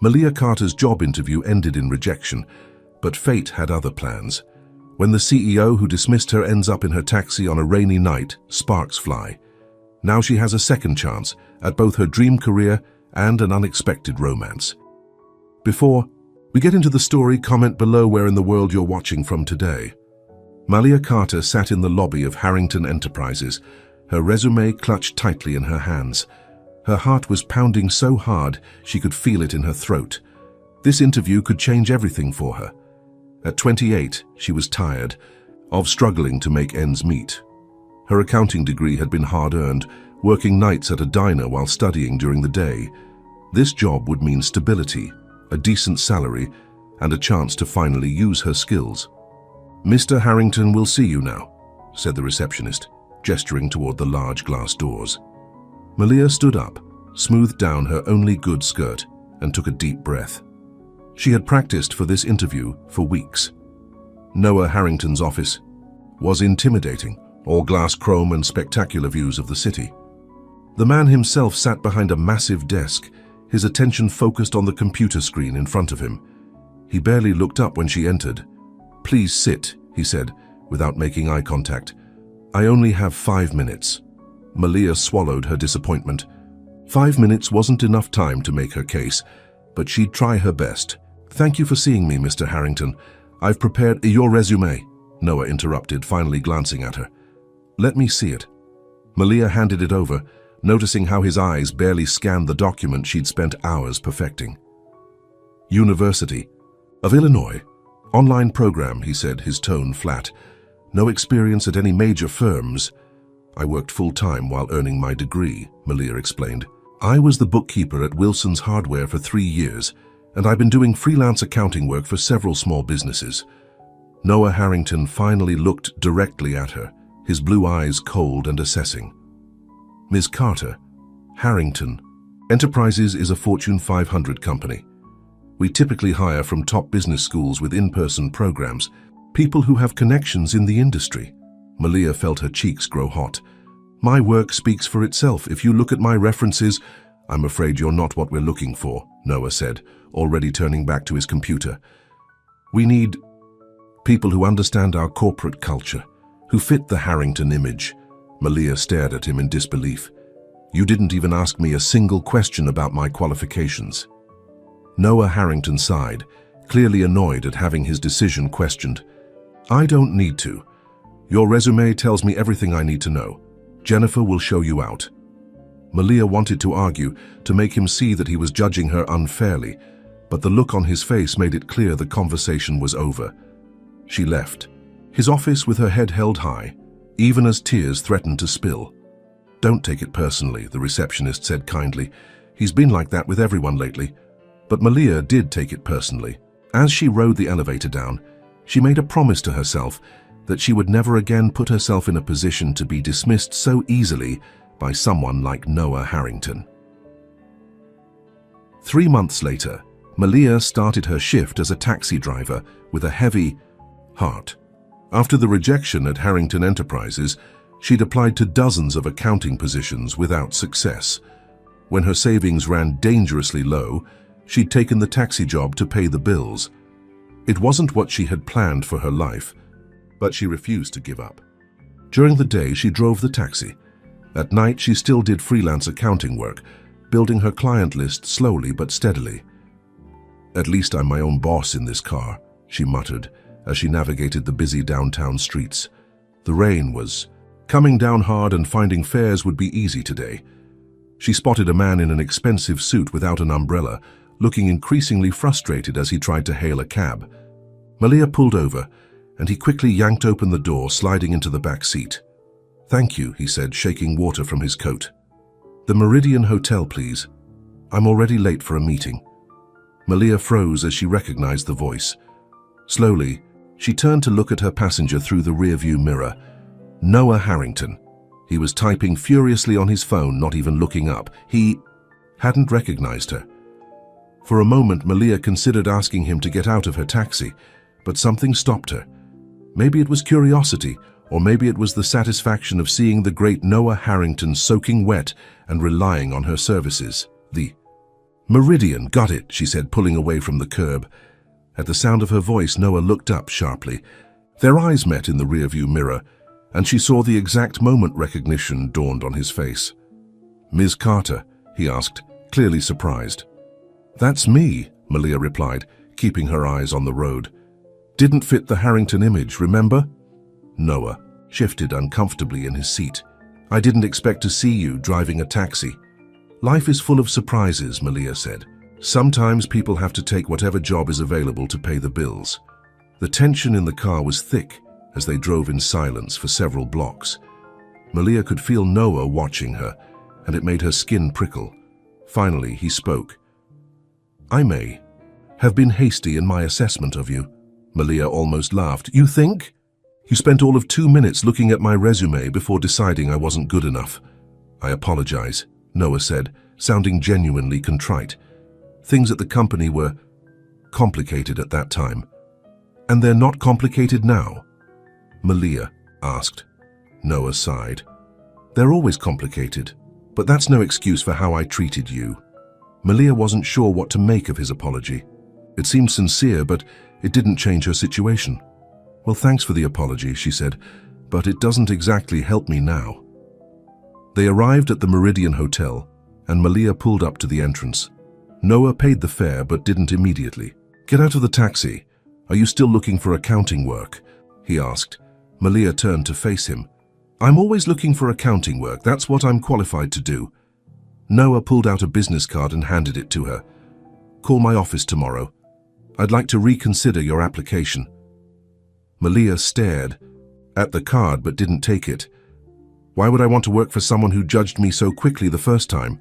Malia Carter's job interview ended in rejection, but fate had other plans. When the CEO who dismissed her ends up in her taxi on a rainy night, sparks fly. Now she has a second chance at both her dream career and an unexpected romance. Before we get into the story, comment below where in the world you're watching from today. Malia Carter sat in the lobby of Harrington Enterprises, her resume clutched tightly in her hands. Her heart was pounding so hard she could feel it in her throat. This interview could change everything for her. At 28, she was tired of struggling to make ends meet. Her accounting degree had been hard-earned, working nights at a diner while studying during the day. This job would mean stability, a decent salary, and a chance to finally use her skills. "Mr. Harrington will see you now," said the receptionist, gesturing toward the large glass doors. Malia stood up, smoothed down her only good skirt, and took a deep breath. She had practiced for this interview for weeks. Noah Harrington's office was intimidating, all glass chrome and spectacular views of the city. The man himself sat behind a massive desk, his attention focused on the computer screen in front of him. He barely looked up when she entered. "Please sit," he said, without making eye contact. "I only have 5 minutes." Malia swallowed her disappointment. 5 minutes wasn't enough time to make her case, but she'd try her best. "Thank you for seeing me, Mr. Harrington. I've prepared your resume," Noah interrupted, finally glancing at her. "Let me see it." Malia handed it over, noticing how his eyes barely scanned the document she'd spent hours perfecting. "University of Illinois. Online program," he said, his tone flat. "No experience at any major firms." "I worked full-time while earning my degree," Malia explained. "I was the bookkeeper at Wilson's Hardware for 3 years, and I've been doing freelance accounting work for several small businesses." Noah Harrington finally looked directly at her, his blue eyes cold and assessing. "Ms. Carter, Harrington Enterprises is a Fortune 500 company. We typically hire from top business schools with in-person programs, people who have connections in the industry." Malia felt her cheeks grow hot. "My work speaks for itself. If you look at my references—" "I'm afraid you're not what we're looking for," Noah said, already turning back to his computer. "We need people who understand our corporate culture, who fit the Harrington image." Malia stared at him in disbelief. "You didn't even ask me a single question about my qualifications." Noah Harrington sighed, clearly annoyed at having his decision questioned. "I don't need to. Your resume tells me everything I need to know. Jennifer will show you out." Malia wanted to argue, to make him see that he was judging her unfairly, but the look on his face made it clear the conversation was over. She left his office with her head held high, even as tears threatened to spill. "Don't take it personally," the receptionist said kindly. "He's been like that with everyone lately." But Malia did take it personally. As she rode the elevator down, she made a promise to herself that she would never again put herself in a position to be dismissed so easily by someone like Noah Harrington. 3 months later, Malia started her shift as a taxi driver with a heavy heart. After the rejection at Harrington Enterprises, she'd applied to dozens of accounting positions without success. When her savings ran dangerously low, she'd taken the taxi job to pay the bills. It wasn't what she had planned for her life, but she refused to give up. During the day, she drove the taxi. At night, she still did freelance accounting work, building her client list slowly but steadily. "At least I'm my own boss in this car," she muttered as she navigated the busy downtown streets. The rain was coming down hard and finding fares would be easy today. She spotted a man in an expensive suit without an umbrella, looking increasingly frustrated as he tried to hail a cab. Malia pulled over, and he quickly yanked open the door, sliding into the back seat. "Thank you," he said, shaking water from his coat. "The Meridian Hotel, please. I'm already late for a meeting." Malia froze as she recognized the voice. Slowly, she turned to look at her passenger through the rearview mirror. Noah Harrington. He was typing furiously on his phone, not even looking up. He hadn't recognized her. For a moment, Malia considered asking him to get out of her taxi, but something stopped her. Maybe it was curiosity, or maybe it was the satisfaction of seeing the great Noah Harrington soaking wet and relying on her services. Meridian, got it, she said, pulling away from the curb. At the sound of her voice, Noah looked up sharply. Their eyes met in the rearview mirror, and she saw the exact moment recognition dawned on his face. "Ms. Carter?" he asked, clearly surprised. "That's me," Malia replied, keeping her eyes on the road. "Didn't fit the Harrington image, remember?" Noah shifted uncomfortably in his seat. "I didn't expect to see you driving a taxi." "Life is full of surprises," Malia said. "Sometimes people have to take whatever job is available to pay the bills." The tension in the car was thick as they drove in silence for several blocks. Malia could feel Noah watching her, and it made her skin prickle. Finally, he spoke. "I may have been hasty in my assessment of you." Malia almost laughed. "You think? You spent all of 2 minutes looking at my resume before deciding I wasn't good enough." "I apologize," Noah said, sounding genuinely contrite. "Things at the company were complicated at that time." "And they're not complicated now?" Malia asked. Noah sighed. "They're always complicated, but that's no excuse for how I treated you." Malia wasn't sure what to make of his apology. It seemed sincere, but it didn't change her situation. "Well, thanks for the apology," she said, "but it doesn't exactly help me now." They arrived at the Meridian Hotel, and Malia pulled up to the entrance. Noah paid the fare but didn't immediately. "Get out of the taxi. Are you still looking for accounting work?" he asked. Malia turned to face him. "I'm always looking for accounting work. That's what I'm qualified to do." Noah pulled out a business card and handed it to her. "Call my office tomorrow. I'd like to reconsider your application." Malia stared at the card but didn't take it. "Why would I want to work for someone who judged me so quickly the first time?"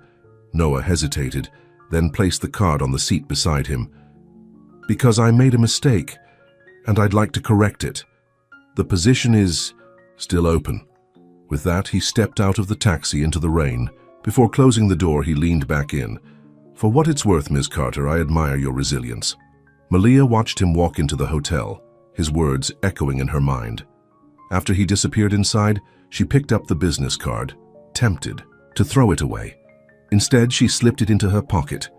Noah hesitated, then placed the card on the seat beside him. "Because I made a mistake, and I'd like to correct it. The position is still open." With that, he stepped out of the taxi into the rain. Before closing the door, he leaned back in. "For what it's worth, Ms. Carter, I admire your resilience." Malia watched him walk into the hotel, his words echoing in her mind. After he disappeared inside, she picked up the business card, tempted to throw it away. Instead, she slipped it into her pocket.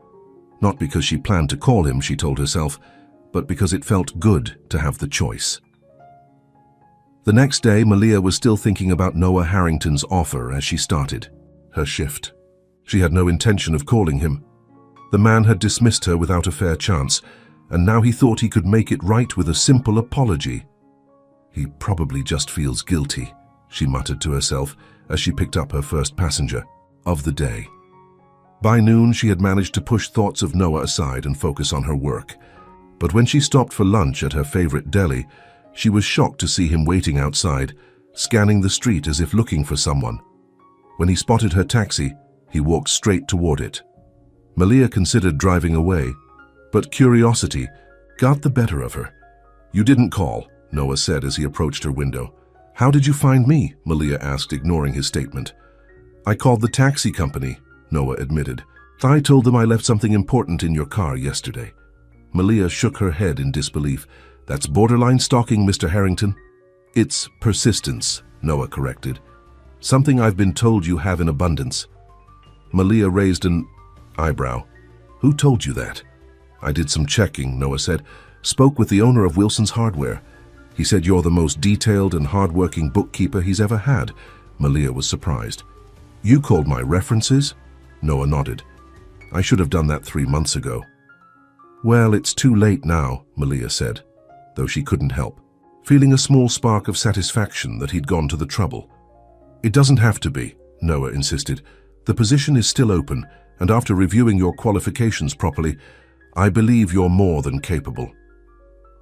Not because she planned to call him, she told herself, but because it felt good to have the choice. The next day, Malia was still thinking about Noah Harrington's offer as she started her shift. She had no intention of calling him. The man had dismissed her without a fair chance, and now he thought he could make it right with a simple apology. "He probably just feels guilty," she muttered to herself as she picked up her first passenger of the day. By noon, she had managed to push thoughts of Noah aside and focus on her work. But when she stopped for lunch at her favorite deli, she was shocked to see him waiting outside, scanning the street as if looking for someone. When he spotted her taxi, he walked straight toward it. Malia considered driving away, but curiosity got the better of her. "You didn't call," Noah said as he approached her window. "How did you find me?" Malia asked, ignoring his statement. "I called the taxi company," Noah admitted. "I told them I left something important in your car yesterday." Malia shook her head in disbelief. "That's borderline stalking, Mr. Harrington." "It's persistence," Noah corrected. "Something I've been told you have in abundance." Malia raised an eyebrow. "Who told you that?" "I did some checking," Noah said. "Spoke with the owner of Wilson's Hardware. He said you're the most detailed and hard-working bookkeeper he's ever had." Malia was surprised. "You called my references?" Noah nodded. "I should have done that 3 months ago." "Well, it's too late now," Malia said, though she couldn't help, feeling a small spark of satisfaction that he'd gone to the trouble. "It doesn't have to be," Noah insisted. "The position is still open, and after reviewing your qualifications properly, I believe you're more than capable."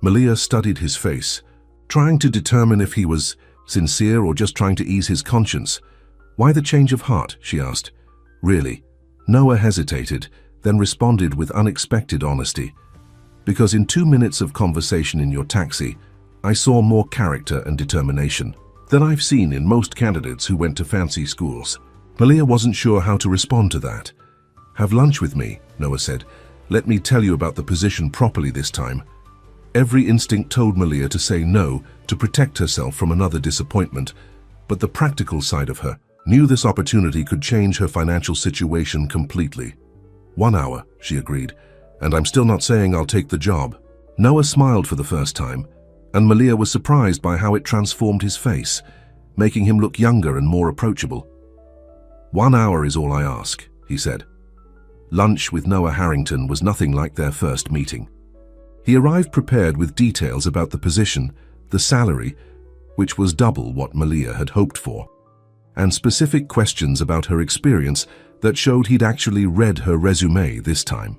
Malia studied his face, trying to determine if he was sincere or just trying to ease his conscience. "Why the change of heart?" she asked. "Really?" Noah hesitated, then responded with unexpected honesty. "Because in 2 minutes of conversation in your taxi, I saw more character and determination than I've seen in most candidates who went to fancy schools." Malia wasn't sure how to respond to that. "Have lunch with me," Noah said. "Let me tell you about the position properly this time." Every instinct told Malia to say no to protect herself from another disappointment, but the practical side of her knew this opportunity could change her financial situation completely. 1 hour, she agreed, and I'm still not saying I'll take the job. Noah smiled for the first time, and Malia was surprised by how it transformed his face, making him look younger and more approachable. 1 hour is all I ask, he said. Lunch with Noah Harrington was nothing like their first meeting. He arrived prepared with details about the position, the salary, which was double what Malia had hoped for, and specific questions about her experience that showed he'd actually read her resume this time.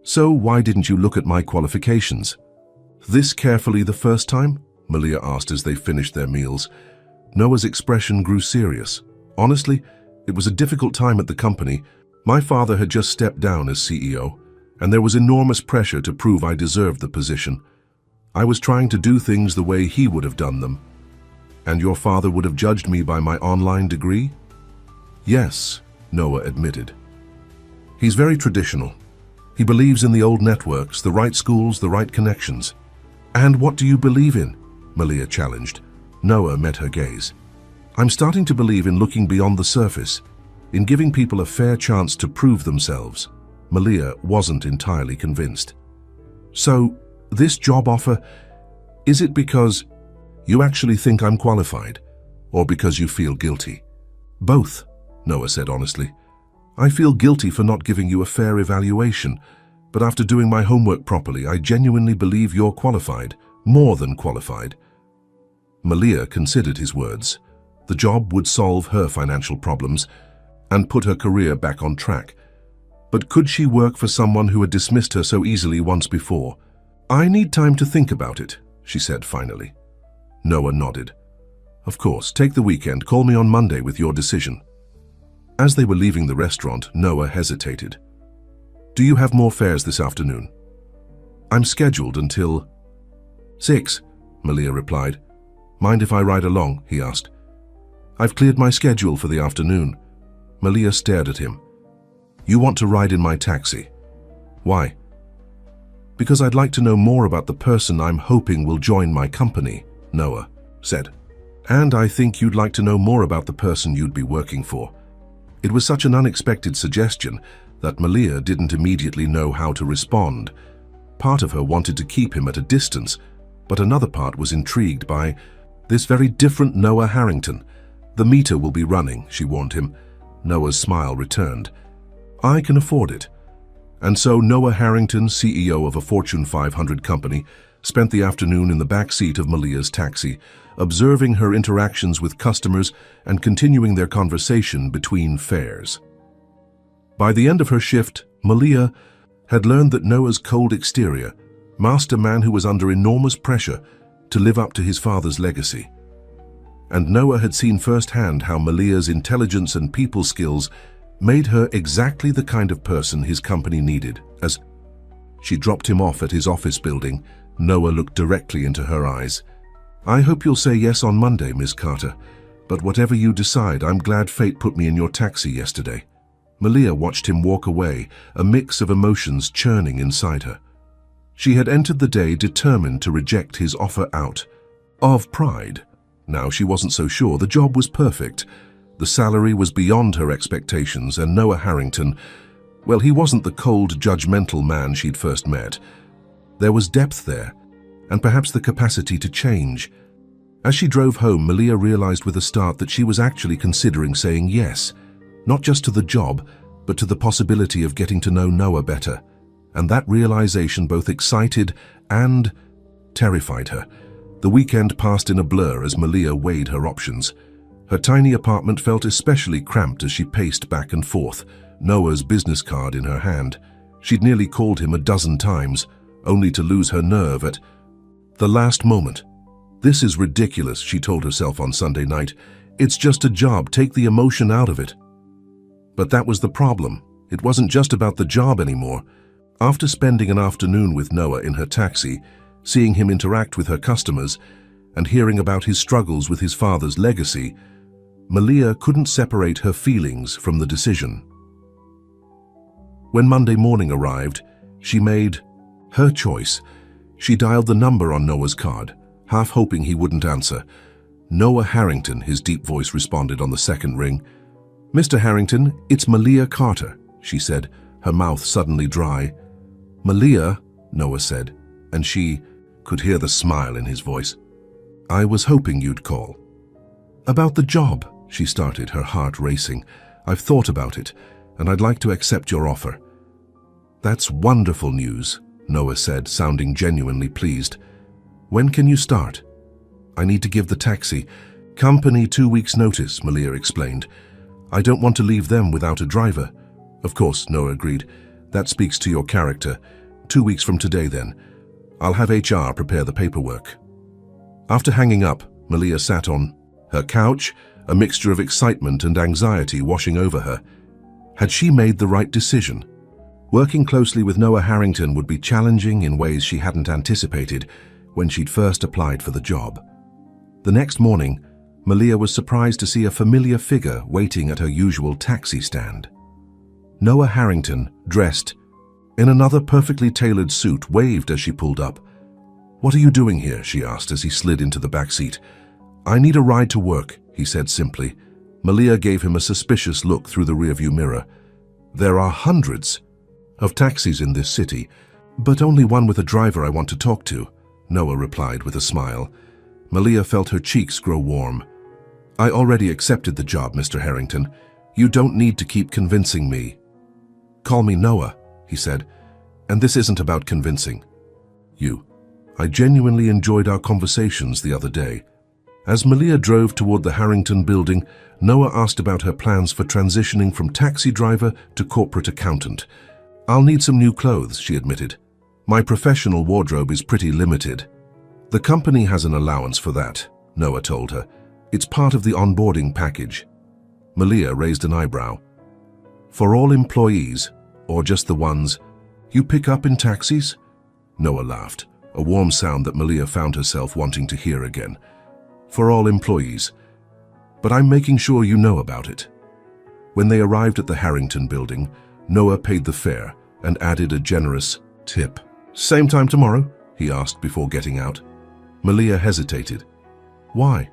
So why didn't you look at my qualifications? This carefully the first time? Malia asked as they finished their meals. Noah's expression grew serious. Honestly, it was a difficult time at the company. My father had just stepped down as CEO, and there was enormous pressure to prove I deserved the position. I was trying to do things the way he would have done them. And your father would have judged me by my online degree? Yes, Noah admitted. He's very traditional. He believes in the old networks, the right schools, the right connections. And what do you believe in? Malia challenged. Noah met her gaze. I'm starting to believe in looking beyond the surface, in giving people a fair chance to prove themselves. Malia wasn't entirely convinced. So, this job offer, is it because you actually think I'm qualified, or because you feel guilty? Both, Noah said honestly. I feel guilty for not giving you a fair evaluation, but after doing my homework properly, I genuinely believe you're qualified, more than qualified. Malia considered his words. The job would solve her financial problems and put her career back on track. But could she work for someone who had dismissed her so easily once before? I need time to think about it, she said finally. Noah nodded. Of course, take the weekend. Call me on Monday with your decision. As they were leaving the restaurant, Noah hesitated. Do you have more fares this afternoon? I'm scheduled until 6, Malia replied. Mind if I ride along? He asked. I've cleared my schedule for the afternoon. Malia stared at him. You want to ride in my taxi? Why? Because I'd like to know more about the person I'm hoping will join my company, Noah said. And I think you'd like to know more about the person you'd be working for. It was such an unexpected suggestion that Malia didn't immediately know how to respond. Part of her wanted to keep him at a distance, but another part was intrigued by this very different Noah Harrington. The meter will be running, she warned him. Noah's smile returned. I can afford it. And so Noah Harrington, CEO of a Fortune 500 company, spent the afternoon in the back seat of Malia's taxi, observing her interactions with customers and continuing their conversation between fares. By the end of her shift, Malia had learned that Noah's cold exterior masked a man who was under enormous pressure to live up to his father's legacy. And Noah had seen firsthand how Malia's intelligence and people skills made her exactly the kind of person his company needed. As she dropped him off at his office building, Noah looked directly into her eyes. I hope you'll say yes on Monday, Miss Carter, but whatever you decide, I'm glad fate put me in your taxi yesterday. Malia watched him walk away, a mix of emotions churning inside her. She had entered the day determined to reject his offer out of pride. Now she wasn't so sure. The job was perfect. The salary was beyond her expectations, and Noah Harrington, well, he wasn't the cold, judgmental man she'd first met. There was depth there, and perhaps the capacity to change. As she drove home, Malia realized with a start that she was actually considering saying yes, not just to the job, but to the possibility of getting to know Noah better. And that realization both excited and terrified her. The weekend passed in a blur as Malia weighed her options. Her tiny apartment felt especially cramped as she paced back and forth, Noah's business card in her hand. She'd nearly called him a dozen times, only to lose her nerve at the last moment. This is ridiculous, she told herself on Sunday night. It's just a job, take the emotion out of it. But that was the problem. It wasn't just about the job anymore. After spending an afternoon with Noah in her taxi, seeing him interact with her customers, and hearing about his struggles with his father's legacy, Malia couldn't separate her feelings from the decision. When Monday morning arrived, she made her choice. She dialed the number on Noah's card, half hoping he wouldn't answer. Noah Harrington, his deep voice responded on the second ring. Mr. Harrington, it's Malia Carter, she said, her mouth suddenly dry. "Malia," Noah said, and she could hear the smile in his voice. "I was hoping you'd call." "About the job," she started, her heart racing. "I've thought about it, and I'd like to accept your offer." "That's wonderful news," Noah said, sounding genuinely pleased. "When can you start?" "I need to give the taxi company 2 weeks' notice," Malia explained. "I don't want to leave them without a driver." "Of course," Noah agreed. "That speaks to your character. 2 weeks from today, then. I'll have HR prepare the paperwork." After hanging up, Malia sat on her couch, a mixture of excitement and anxiety washing over her. Had she made the right decision? Working closely with Noah Harrington would be challenging in ways she hadn't anticipated when she'd first applied for the job. The next morning, Malia was surprised to see a familiar figure waiting at her usual taxi stand. Noah Harrington, dressed in another perfectly tailored suit, waved as she pulled up. "What are you doing here?" she asked as he slid into the back seat. "I need a ride to work," he said simply. Malia gave him a suspicious look through the rearview mirror. "There are hundreds of taxis in this city, but only one with a driver I want to talk to," Noah replied with a smile. Malia felt her cheeks grow warm. "I already accepted the job, Mr. Harrington. You don't need to keep convincing me." "Call me Noah," he said, "and this isn't about convincing you. I genuinely enjoyed our conversations the other day." As Malia drove toward the Harrington building, Noah asked about her plans for transitioning from taxi driver to corporate accountant. "I'll need some new clothes," she admitted. "My professional wardrobe is pretty limited." "The company has an allowance for that," Noah told her. "It's part of the onboarding package." Malia raised an eyebrow. "For all employees, or just the ones you pick up in taxis?" Noah laughed, a warm sound that Malia found herself wanting to hear again. "For all employees. But I'm making sure you know about it." When they arrived at the Harrington building, Noah paid the fare and added a generous tip. "Same time tomorrow?" he asked before getting out. Malia hesitated. "Why?"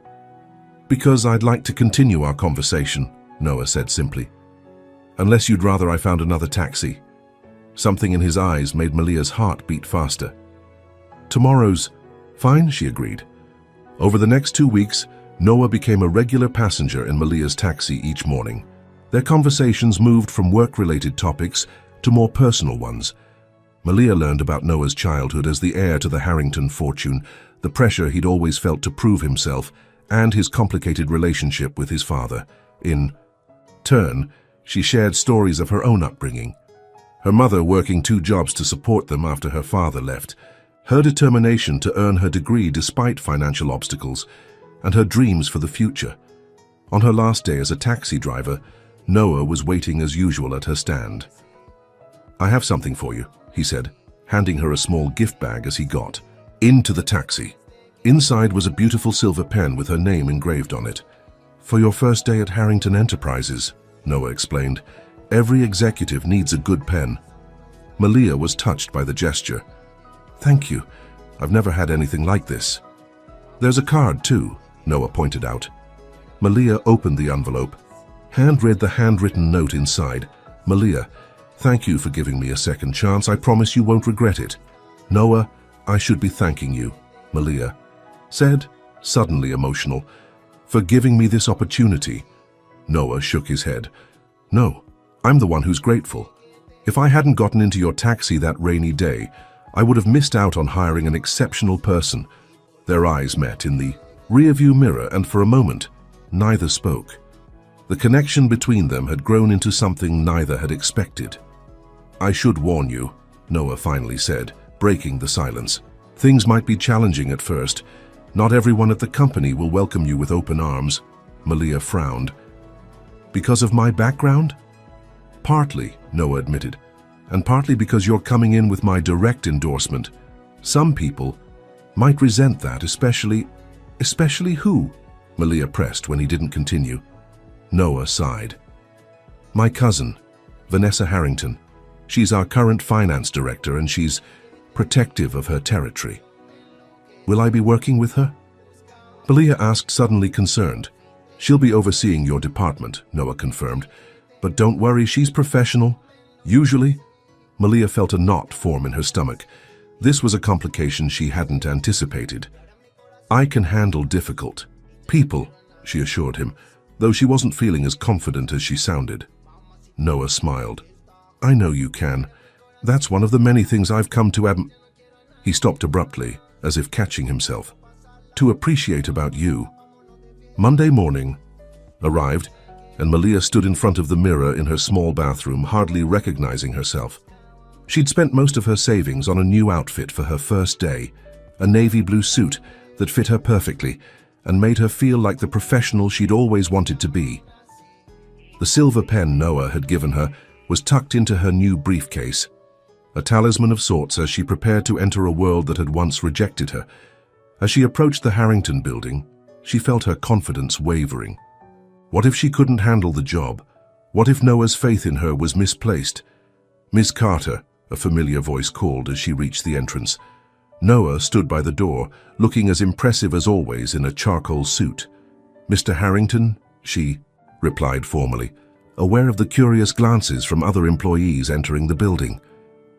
"Because I'd like to continue our conversation," Noah said simply. "Unless you'd rather I found another taxi." Something in his eyes made Malia's heart beat faster. "Tomorrow's fine," she agreed. Over the next 2 weeks, Noah became a regular passenger in Malia's taxi each morning. Their conversations moved from work-related topics to more personal ones. Malia learned about Noah's childhood as the heir to the Harrington fortune, the pressure he'd always felt to prove himself, and his complicated relationship with his father. In turn, she shared stories of her own upbringing. Her mother working 2 jobs to support them after her father left, her determination to earn her degree despite financial obstacles, and her dreams for the future. On her last day as a taxi driver, Noah was waiting as usual at her stand. "I have something for you," he said, handing her a small gift bag as he got into the taxi. Inside was a beautiful silver pen with her name engraved on it. "For your first day at Harrington Enterprises," Noah explained. "Every executive needs a good pen." Malia was touched by the gesture. "Thank you. I've never had anything like this." "There's a card too," Noah pointed out. Malia opened the envelope, read the handwritten note inside. "Malia, thank you for giving me a second chance. I promise you won't regret it." "Noah, I should be thanking you," Malia said, suddenly emotional, "for giving me this opportunity." Noah shook his head. "No, I'm the one who's grateful. If I hadn't gotten into your taxi that rainy day, I would have missed out on hiring an exceptional person." Their eyes met in the rearview mirror, and for a moment, neither spoke. The connection between them had grown into something neither had expected. "I should warn you," Noah finally said, breaking the silence. "Things might be challenging at first. Not everyone at the company will welcome you with open arms." Malia frowned. "Because of my background?" "Partly," Noah admitted, "and partly because you're coming in with my direct endorsement. Some people might resent that, especially who?" Malia pressed when he didn't continue. Noah sighed. "My cousin, Vanessa Harrington. She's our current finance director, and she's protective of her territory." "Will I be working with her?" Malia asked, suddenly concerned. "She'll be overseeing your department," Noah confirmed. "But don't worry, she's professional. Usually, Malia felt a knot form in her stomach. This was a complication she hadn't anticipated. I can handle difficult people, she assured him, though she wasn't feeling as confident as she sounded. Noah smiled. I know you can. That's one of the many things I've come to He stopped abruptly, as if catching himself. To appreciate about you. Monday morning arrived, and Malia stood in front of the mirror in her small bathroom, hardly recognizing herself. She'd spent most of her savings on a new outfit for her first day, a navy blue suit that fit her perfectly and made her feel like the professional she'd always wanted to be. The silver pen Noah had given her was tucked into her new briefcase, a talisman of sorts as she prepared to enter a world that had once rejected her. As she approached the Harrington building, she felt her confidence wavering. What if she couldn't handle the job? What if Noah's faith in her was misplaced? Miss Carter, a familiar voice called as she reached the entrance. Noah stood by the door, looking as impressive as always in a charcoal suit. Mr. Harrington, she replied formally, aware of the curious glances from other employees entering the building.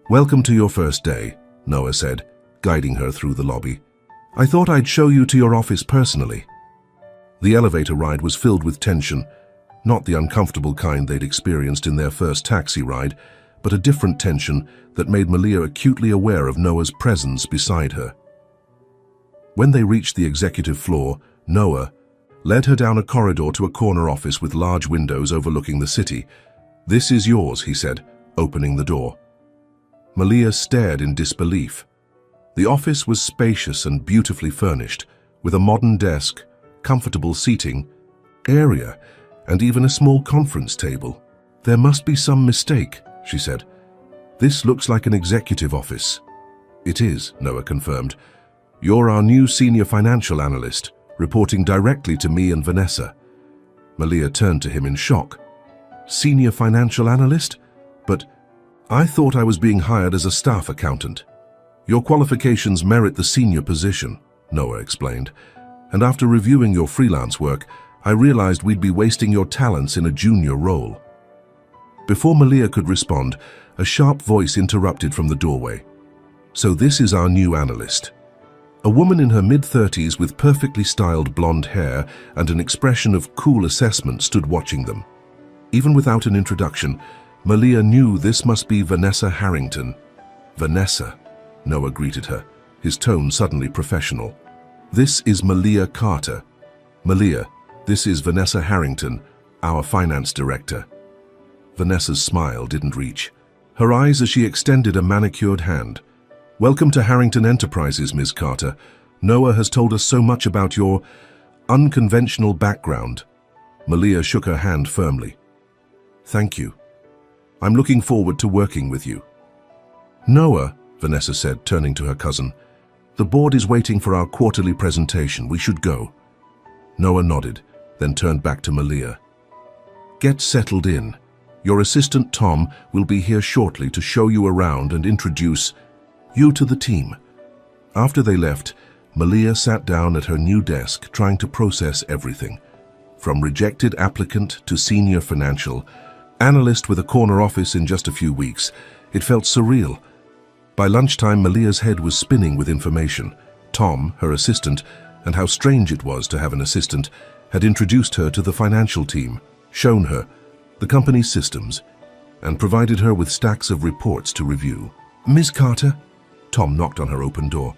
Welcome to your first day, Noah said, guiding her through the lobby. I thought I'd show you to your office personally. The elevator ride was filled with tension, not the uncomfortable kind they'd experienced in their first taxi ride, but a different tension that made Malia acutely aware of Noah's presence beside her. When they reached the executive floor, Noah led her down a corridor to a corner office with large windows overlooking the city. This is yours, he said, opening the door. Malia stared in disbelief. The office was spacious and beautifully furnished, with a modern desk, comfortable seating, area, and even a small conference table. There must be some mistake, she said. This looks like an executive office. It is, Noah confirmed. You're our new senior financial analyst, reporting directly to me and Vanessa. Malia turned to him in shock. Senior financial analyst? But I thought I was being hired as a staff accountant. Your qualifications merit the senior position, Noah explained. And after reviewing your freelance work, I realized we'd be wasting your talents in a junior role. Before Malia could respond, a sharp voice interrupted from the doorway. So this is our new analyst. A woman in her mid-30s with perfectly styled blonde hair and an expression of cool assessment stood watching them. Even without an introduction, Malia knew this must be Vanessa Harrington. Vanessa, Noah greeted her, his tone suddenly professional. This is Malia Carter. Malia, this is Vanessa Harrington, our finance director. Vanessa's smile didn't reach her eyes as she extended a manicured hand. Welcome to Harrington Enterprises, Ms. Carter. Noah has told us so much about your unconventional background. Malia shook her hand firmly. Thank you. I'm looking forward to working with you. Noah, Vanessa said, turning to her cousin, the board is waiting for our quarterly presentation. We should go. Noah nodded, then turned back to Malia. Get settled in. Your assistant Tom will be here shortly to show you around and introduce you to the team. After they left, Malia sat down at her new desk trying to process everything. From rejected applicant to senior financial analyst with a corner office in just a few weeks, it felt surreal. By lunchtime, Malia's head was spinning with information. Tom, her assistant, and how strange it was to have an assistant, had introduced her to the financial team, shown her the company's systems, and provided her with stacks of reports to review. Ms. Carter? Tom knocked on her open door.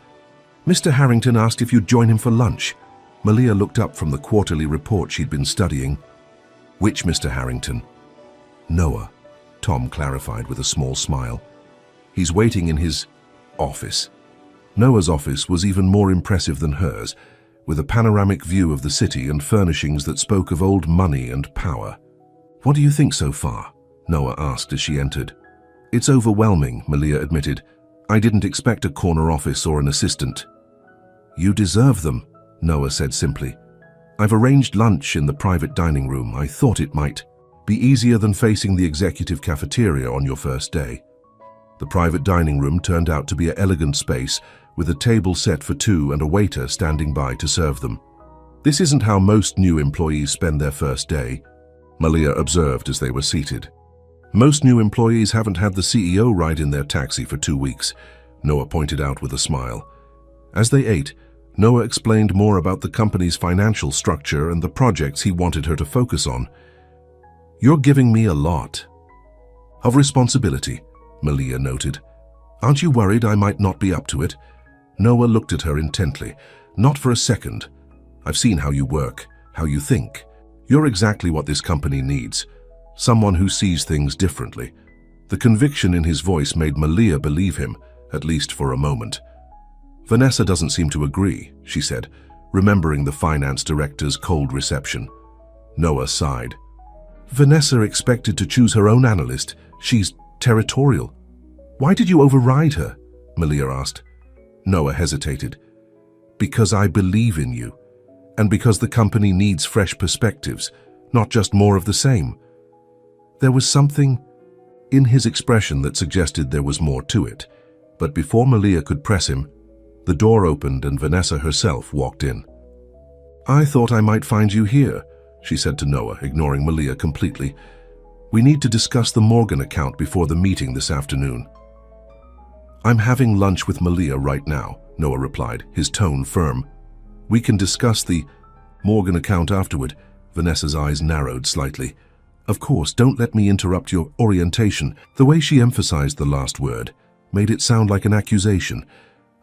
Mr. Harrington asked if you'd join him for lunch. Malia looked up from the quarterly report she'd been studying. Which Mr. Harrington? Noah, Tom clarified with a small smile. He's waiting in his office. Noah's office was even more impressive than hers, with a panoramic view of the city and furnishings that spoke of old money and power. What do you think so far? Noah asked as she entered. It's overwhelming, Malia admitted. I didn't expect a corner office or an assistant. You deserve them, Noah said simply. I've arranged lunch in the private dining room. I thought it might be easier than facing the executive cafeteria on your first day. The private dining room turned out to be an elegant space with a table set for two and a waiter standing by to serve them. This isn't how most new employees spend their first day, Malia observed as they were seated. Most new employees haven't had the CEO ride in their taxi for 2 weeks, Noah pointed out with a smile. As they ate, Noah explained more about the company's financial structure and the projects he wanted her to focus on. "You're giving me a lot of responsibility," Malia noted. "Aren't you worried I might not be up to it?" Noah looked at her intently. "Not for a second. I've seen how you work, how you think. You're exactly what this company needs. Someone who sees things differently." The conviction in his voice made Malia believe him, at least for a moment. "Vanessa doesn't seem to agree," she said, remembering the finance director's cold reception. Noah sighed. "Vanessa expected to choose her own analyst. She's territorial." "Why did you override her?" Malia asked. Noah hesitated. "Because I believe in you, and because the company needs fresh perspectives, not just more of the same." There was something in his expression that suggested there was more to it, but before Malia could press him, the door opened and Vanessa herself walked in. "I thought I might find you here," she said to Noah, ignoring Malia completely. "We need to discuss the Morgan account before the meeting this afternoon." "I'm having lunch with Malia right now," Noah replied, his tone firm. "We can discuss the Morgan account afterward." Vanessa's eyes narrowed slightly. "Of course, don't let me interrupt your orientation." The way she emphasized the last word made it sound like an accusation.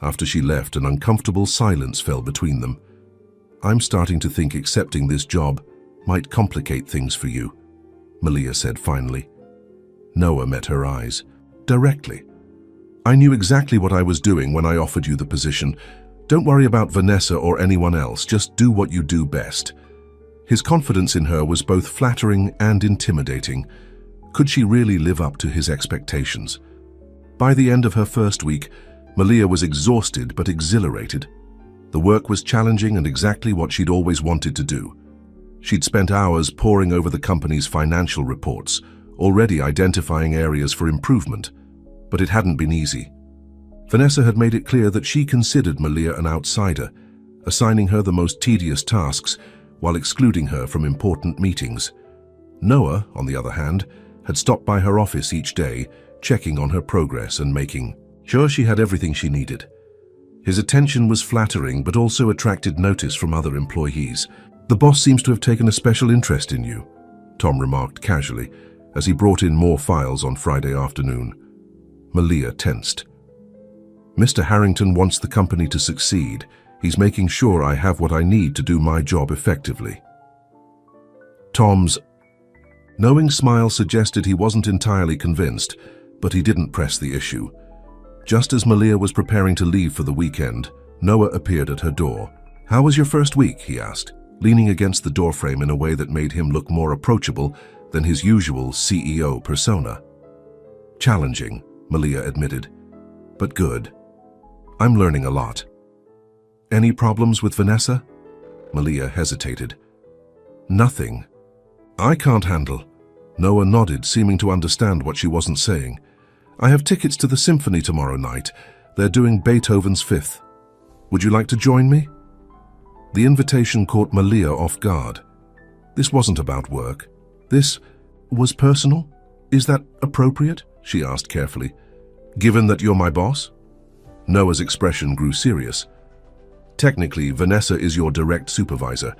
After she left, an uncomfortable silence fell between them. "I'm starting to think accepting this job might complicate things for you," Malia said finally. Noah met her eyes. "Directly. I knew exactly what I was doing when I offered you the position. Don't worry about Vanessa or anyone else, just do what you do best." His confidence in her was both flattering and intimidating. Could she really live up to his expectations? By the end of her first week, Malia was exhausted but exhilarated. The work was challenging and exactly what she'd always wanted to do. She'd spent hours poring over the company's financial reports, already identifying areas for improvement. But it hadn't been easy. Vanessa had made it clear that she considered Malia an outsider, assigning her the most tedious tasks while excluding her from important meetings. Noah, on the other hand, had stopped by her office each day, checking on her progress and making sure she had everything she needed. His attention was flattering but also attracted notice from other employees. "The boss seems to have taken a special interest in you," Tom remarked casually as he brought in more files on Friday afternoon. Malia tensed. "Mr. Harrington wants the company to succeed. He's making sure I have what I need to do my job effectively." Tom's knowing smile suggested he wasn't entirely convinced, but he didn't press the issue. Just as Malia was preparing to leave for the weekend, Noah appeared at her door. "How was your first week?" he asked, leaning against the doorframe in a way that made him look more approachable than his usual CEO persona. "Challenging," Malia admitted, "but good. I'm learning a lot." "Any problems with Vanessa?" Malia hesitated. "Nothing. I can't handle." Noah nodded, seeming to understand what she wasn't saying. "I have tickets to the symphony tomorrow night. They're doing Beethoven's Fifth. Would you like to join me?" The invitation caught Malia off guard. This wasn't about work. This was personal. "Is that appropriate?" she asked carefully. "Given that you're my boss?" Noah's expression grew serious. "Technically, Vanessa is your direct supervisor.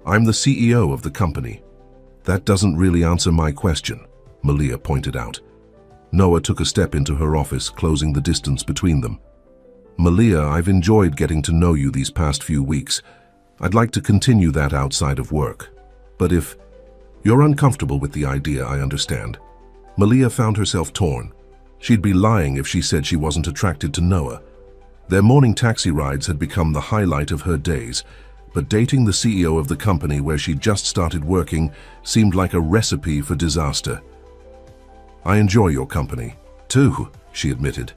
I'm the CEO of the company." "That doesn't really answer my question," Malia pointed out. Noah took a step into her office, closing the distance between them. "Malia, I've enjoyed getting to know you these past few weeks. I'd like to continue that outside of work. But if you're uncomfortable with the idea, I understand." Malia found herself torn. She'd be lying if she said she wasn't attracted to Noah. Their morning taxi rides had become the highlight of her days, but dating the CEO of the company where she'd just started working seemed like a recipe for disaster. "I enjoy your company, too," she admitted.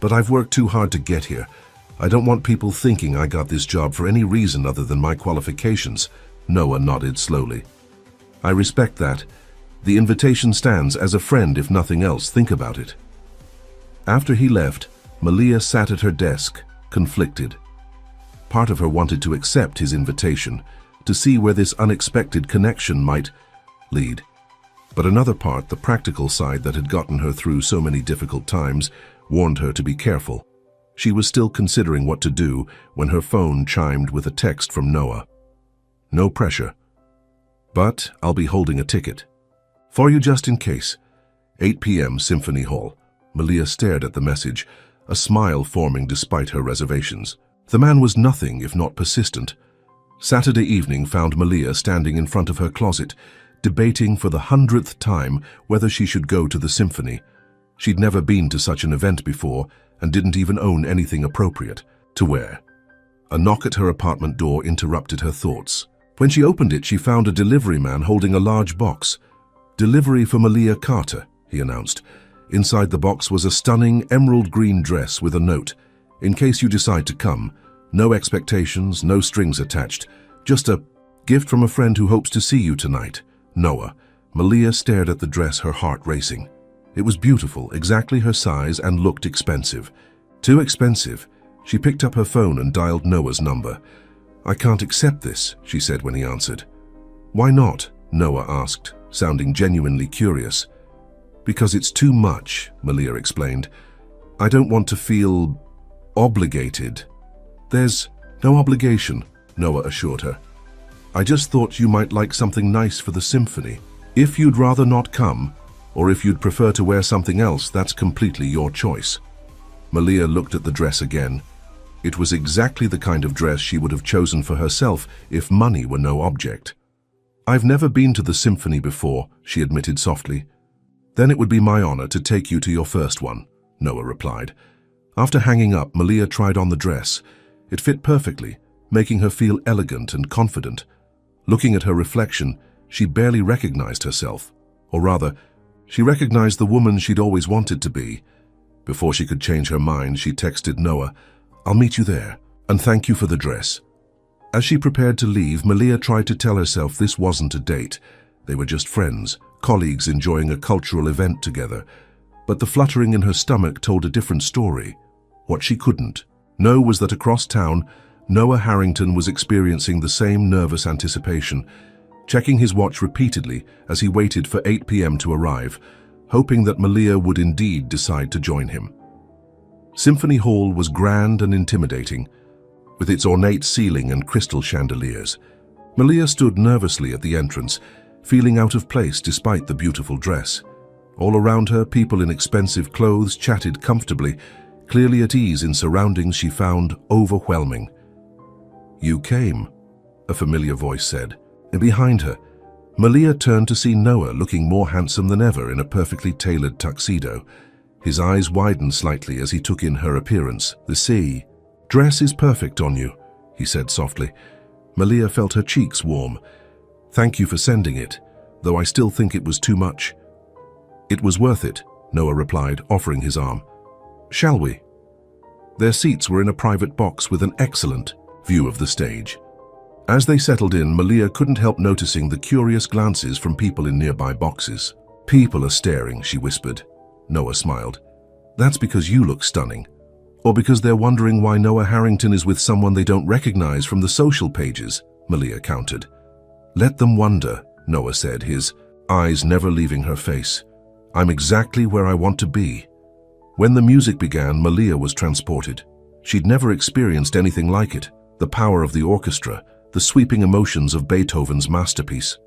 "But I've worked too hard to get here. I don't want people thinking I got this job for any reason other than my qualifications." Noah nodded slowly. "I respect that. The invitation stands as a friend, if nothing else. Think about it." After he left, Malia sat at her desk, conflicted. Part of her wanted to accept his invitation, to see where this unexpected connection might lead. But another part, the practical side that had gotten her through so many difficult times, warned her to be careful. She was still considering what to do when her phone chimed with a text from Noah. "No pressure. But I'll be holding a ticket. For you just in case. 8 p.m. Symphony Hall." Malia stared at the message, a smile forming despite her reservations. The man was nothing if not persistent. Saturday evening found Malia standing in front of her closet, debating for the 100th time whether she should go to the symphony. She'd never been to such an event before and didn't even own anything appropriate to wear. A knock at her apartment door interrupted her thoughts. When she opened it, she found a delivery man holding a large box. "Delivery for Malia Carter," he announced. Inside the box was a stunning emerald green dress with a note. "In case you decide to come. No expectations, no strings attached. Just a gift from a friend who hopes to see you tonight. Noah." Malia stared at the dress, her heart racing. It was beautiful, exactly her size, and looked expensive. Too expensive. She picked up her phone and dialed Noah's number. "I can't accept this," she said when he answered. "Why not?" Noah asked, sounding genuinely curious. "Because it's too much," Malia explained. "I don't want to feel obligated." "There's no obligation," Noah assured her. "I just thought you might like something nice for the symphony. If you'd rather not come, or if you'd prefer to wear something else, that's completely your choice." Malia looked at the dress again. It was exactly the kind of dress she would have chosen for herself if money were no object. "I've never been to the symphony before," she admitted softly. "Then it would be my honor to take you to your first one," Noah replied. After hanging up, Malia tried on the dress. It fit perfectly, making her feel elegant and confident. Looking at her reflection, she barely recognized herself. Or rather, she recognized the woman she'd always wanted to be. Before she could change her mind, she texted Noah, "I'll meet you there, and thank you for the dress." As she prepared to leave, Malia tried to tell herself this wasn't a date. They were just friends, colleagues enjoying a cultural event together. But the fluttering in her stomach told a different story. What she couldn't know was that across town, Noah Harrington was experiencing the same nervous anticipation, checking his watch repeatedly as he waited for 8 p.m. to arrive, hoping that Malia would indeed decide to join him. Symphony Hall was grand and intimidating, with its ornate ceiling and crystal chandeliers. Malia stood nervously at the entrance, feeling out of place despite the beautiful dress. All around her, people in expensive clothes chatted comfortably, clearly at ease in surroundings she found overwhelming. "You came," a familiar voice said. And behind her, Malia turned to see Noah looking more handsome than ever in a perfectly tailored tuxedo. His eyes widened slightly as he took in her appearance. "The dress is perfect on you," he said softly. Malia felt her cheeks warm. "Thank you for sending it, though I still think it was too much." "It was worth it," Noah replied, offering his arm. "Shall we?" Their seats were in a private box with an excellent view of the stage. As they settled in, Malia couldn't help noticing the curious glances from people in nearby boxes. "People are staring," she whispered. Noah smiled. "That's because you look stunning. Or because they're wondering why Noah Harrington is with someone they don't recognize from the social pages," Malia countered. "Let them wonder," Noah said, his eyes never leaving her face. "I'm exactly where I want to be." When the music began, Malia was transported. She'd never experienced anything like it. The power of the orchestra, the sweeping emotions of Beethoven's masterpiece.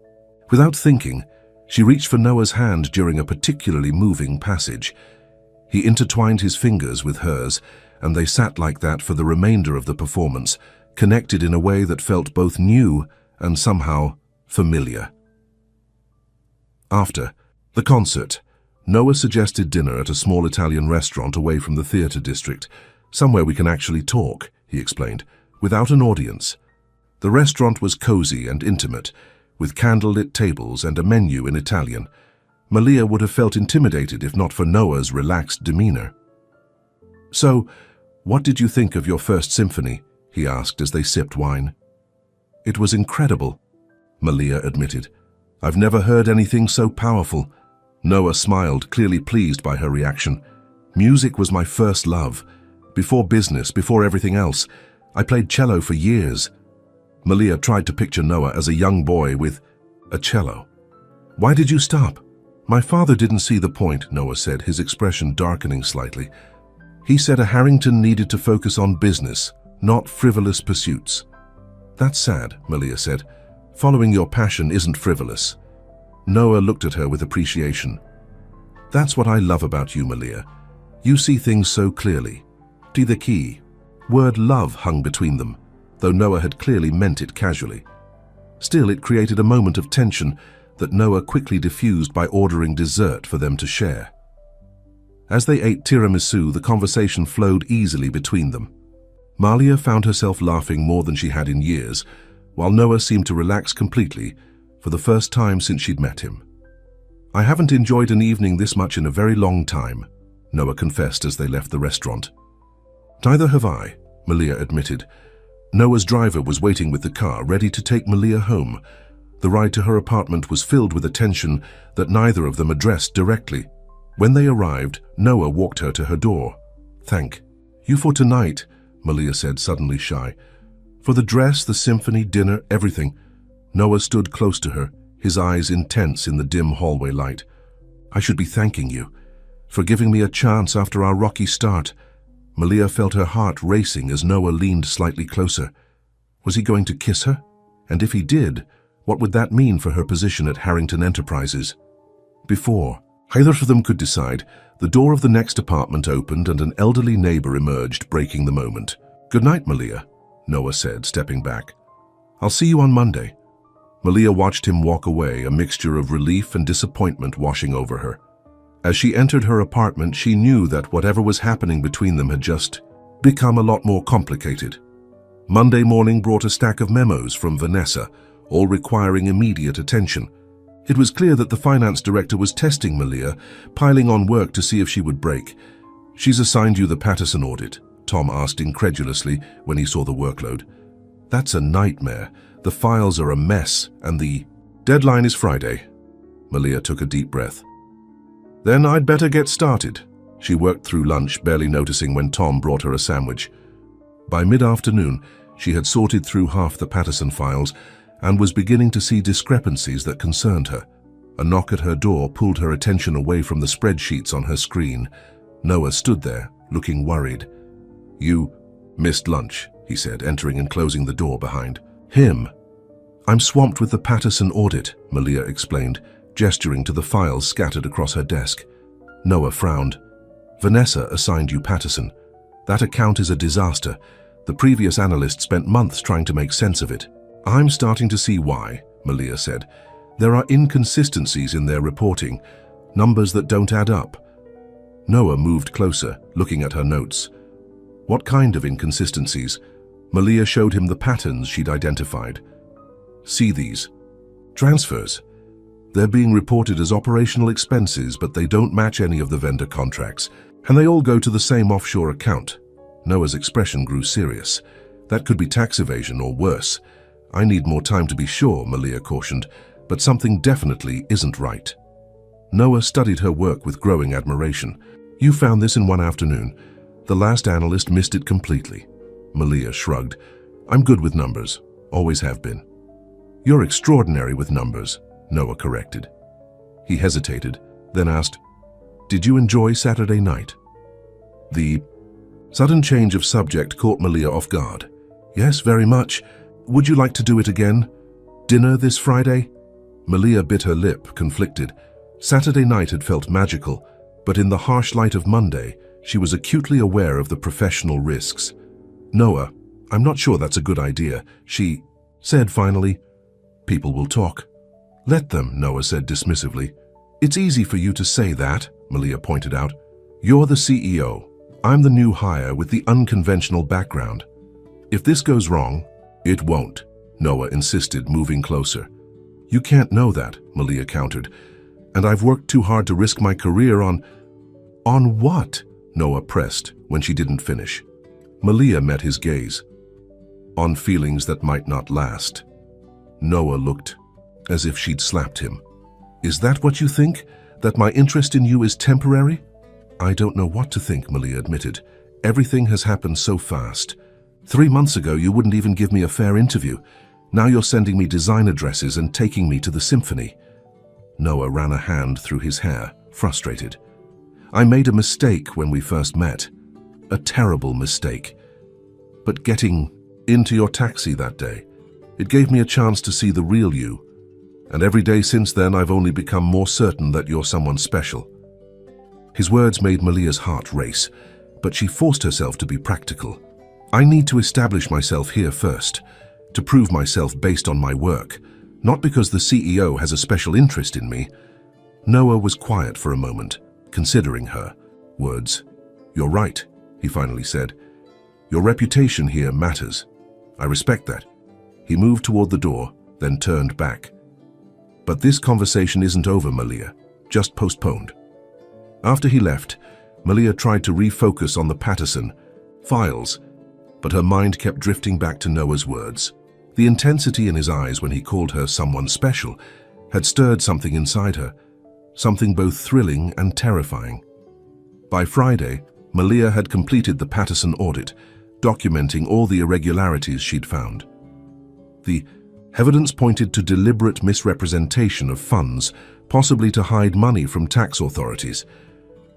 Without thinking, she reached for Noah's hand during a particularly moving passage. He intertwined his fingers with hers, and they sat like that for the remainder of the performance, connected in a way that felt both new and somehow familiar. After the concert, Noah suggested dinner at a small Italian restaurant away from the theater district, somewhere we can actually talk, he explained, without an audience. The restaurant was cozy and intimate, with candlelit tables and a menu in Italian. Malia would have felt intimidated if not for Noah's relaxed demeanor. "So, what did you think of your first symphony?" he asked as they sipped wine. "It was incredible," Malia admitted. "I've never heard anything so powerful." Noah smiled, clearly pleased by her reaction. "Music was my first love. Before business, before everything else. I played cello for years." Malia tried to picture Noah as a young boy with a cello. "Why did you stop?" My father didn't see the point, Noah said, his expression darkening slightly. He said a Harrington needed to focus on business, not frivolous pursuits. That's sad, Malia said. Following your passion isn't frivolous. Noah looked at her with appreciation. That's what I love about you, Malia. You see things so clearly. To the key. Word love hung between them, though Noah had clearly meant it casually. Still, it created a moment of tension that Noah quickly diffused by ordering dessert for them to share. As they ate tiramisu, the conversation flowed easily between them. Malia found herself laughing more than she had in years, while Noah seemed to relax completely for the first time since she'd met him. I haven't enjoyed an evening this much in a very long time, Noah confessed as they left the restaurant. Neither have I, Malia admitted. Noah's driver was waiting with the car, ready to take Malia home. The ride to her apartment was filled with attention that neither of them addressed directly. When they arrived, Noah walked her to her door. Thank you for tonight, Malia said, suddenly shy. For the dress, the symphony, dinner, everything. Noah stood close to her, his eyes intense in the dim hallway light. I should be thanking you for giving me a chance after our rocky start. Malia felt her heart racing as Noah leaned slightly closer. Was he going to kiss her? And if he did, what would that mean for her position at Harrington Enterprises? Before either of them could decide, the door of the next apartment opened and an elderly neighbor emerged, breaking the moment. Good night, Malia, Noah said, stepping back. I'll see you on Monday. Malia watched him walk away, a mixture of relief and disappointment washing over her. As she entered her apartment, she knew that whatever was happening between them had just become a lot more complicated. Monday morning brought a stack of memos from Vanessa, all requiring immediate attention. It was clear that the finance director was testing Malia, piling on work to see if she would break. She's assigned you the Patterson audit, Tom asked incredulously when he saw the workload. That's a nightmare. The files are a mess, and the deadline is Friday. Malia took a deep breath. Then I'd better get started. She worked through lunch, barely noticing when Tom brought her a sandwich. By mid-afternoon, she had sorted through half the Patterson files and was beginning to see discrepancies that concerned her. A knock at her door pulled her attention away from the spreadsheets on her screen. Noah stood there, looking worried. You missed lunch, he said, entering and closing the door behind him. I'm swamped with the Patterson audit, Malia explained, gesturing to the files scattered across her desk. Noah frowned. Vanessa assigned you Patterson. That account is a disaster. The previous analyst spent months trying to make sense of it. I'm starting to see why, Malia said. There are inconsistencies in their reporting, numbers that don't add up. Noah moved closer, looking at her notes. What kind of inconsistencies? Malia showed him the patterns she'd identified. See these. Transfers. They're being reported as operational expenses, but they don't match any of the vendor contracts, and they all go to the same offshore account. Noah's expression grew serious. That could be tax evasion or worse. I need more time to be sure, Malia cautioned, but something definitely isn't right. Noah studied her work with growing admiration. You found this in one afternoon. The last analyst missed it completely. Malia shrugged. I'm good with numbers. Always have been. You're extraordinary with numbers, Noah corrected. He hesitated, then asked, Did you enjoy Saturday night? The sudden change of subject caught Malia off guard. Yes, very much. Would you like to do it again? Dinner this Friday? Malia bit her lip, conflicted. Saturday night had felt magical, but in the harsh light of Monday, she was acutely aware of the professional risks. Noah, I'm not sure that's a good idea, she said finally. People will talk. Let them, Noah said dismissively. It's easy for you to say that, Malia pointed out. You're the CEO. I'm the new hire with the unconventional background. If this goes wrong, it won't, Noah insisted, moving closer. You can't know that, Malia countered. And I've worked too hard to risk my career on what? Noah pressed when she didn't finish. Malia met his gaze. On feelings that might not last. Noah looked as if she'd slapped him. Is that what you think? That my interest in you is temporary? I don't know what to think, Malia admitted. Everything has happened so fast. 3 months ago, you wouldn't even give me a fair interview. Now you're sending me design addresses and taking me to the symphony. Noah ran a hand through his hair, frustrated. I made a mistake when we first met. A terrible mistake. But getting into your taxi that day, it gave me a chance to see the real you. And every day since then, I've only become more certain that you're someone special. His words made Malia's heart race, but she forced herself to be practical. I need to establish myself here first, to prove myself based on my work, not because the CEO has a special interest in me. Noah was quiet for a moment, considering her words. You're right, he finally said. Your reputation here matters. I respect that. He moved toward the door, then turned back. But this conversation isn't over, Malia. Just postponed. After he left, Malia tried to refocus on the Patterson files, but her mind kept drifting back to Noah's words. The intensity in his eyes when he called her someone special had stirred something inside her, something both thrilling and terrifying. By Friday, Malia had completed the Patterson audit, documenting all the irregularities she'd found. The evidence pointed to deliberate misrepresentation of funds, possibly to hide money from tax authorities.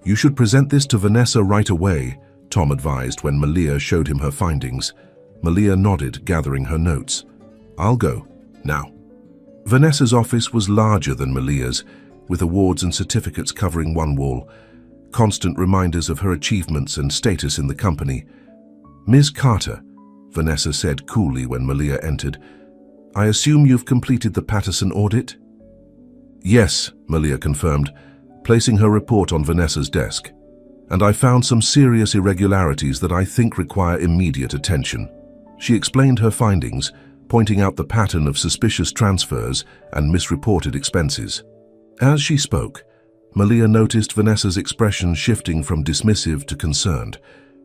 You should present this to Vanessa right away, Tom advised when Malia showed him her findings. Malia nodded, gathering her notes. I'll go, now. Vanessa's office was larger than Malia's, with awards and certificates covering one wall, constant reminders of her achievements and status in the company. Ms. Carter, Vanessa said coolly when Malia entered, I assume you've completed the Patterson audit? Yes, Malia confirmed, placing her report on Vanessa's desk. And I found some serious irregularities that I think require immediate attention. She explained her findings, pointing out the pattern of suspicious transfers and misreported expenses. As she spoke, Malia noticed Vanessa's expression shifting from dismissive to concerned.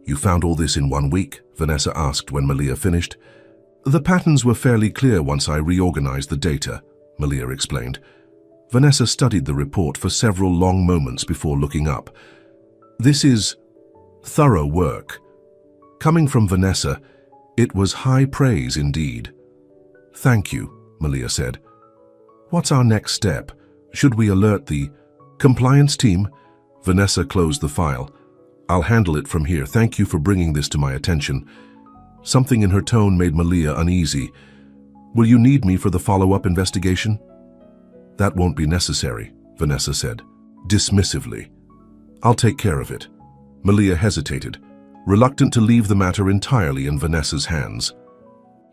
You found all this in 1 week? Vanessa asked when Malia finished. The patterns were fairly clear once I reorganized the data, Malia explained. Vanessa studied the report for several long moments before looking up. This is thorough work. Coming from Vanessa, it was high praise indeed. Thank you, Malia said. What's our next step? Should we alert the compliance team? Vanessa closed the file. I'll handle it from here. Thank you for bringing this to my attention. Something in her tone made Malia uneasy. Will you need me for the follow-up investigation? That won't be necessary, Vanessa said, dismissively. I'll take care of it. Malia hesitated, reluctant to leave the matter entirely in Vanessa's hands.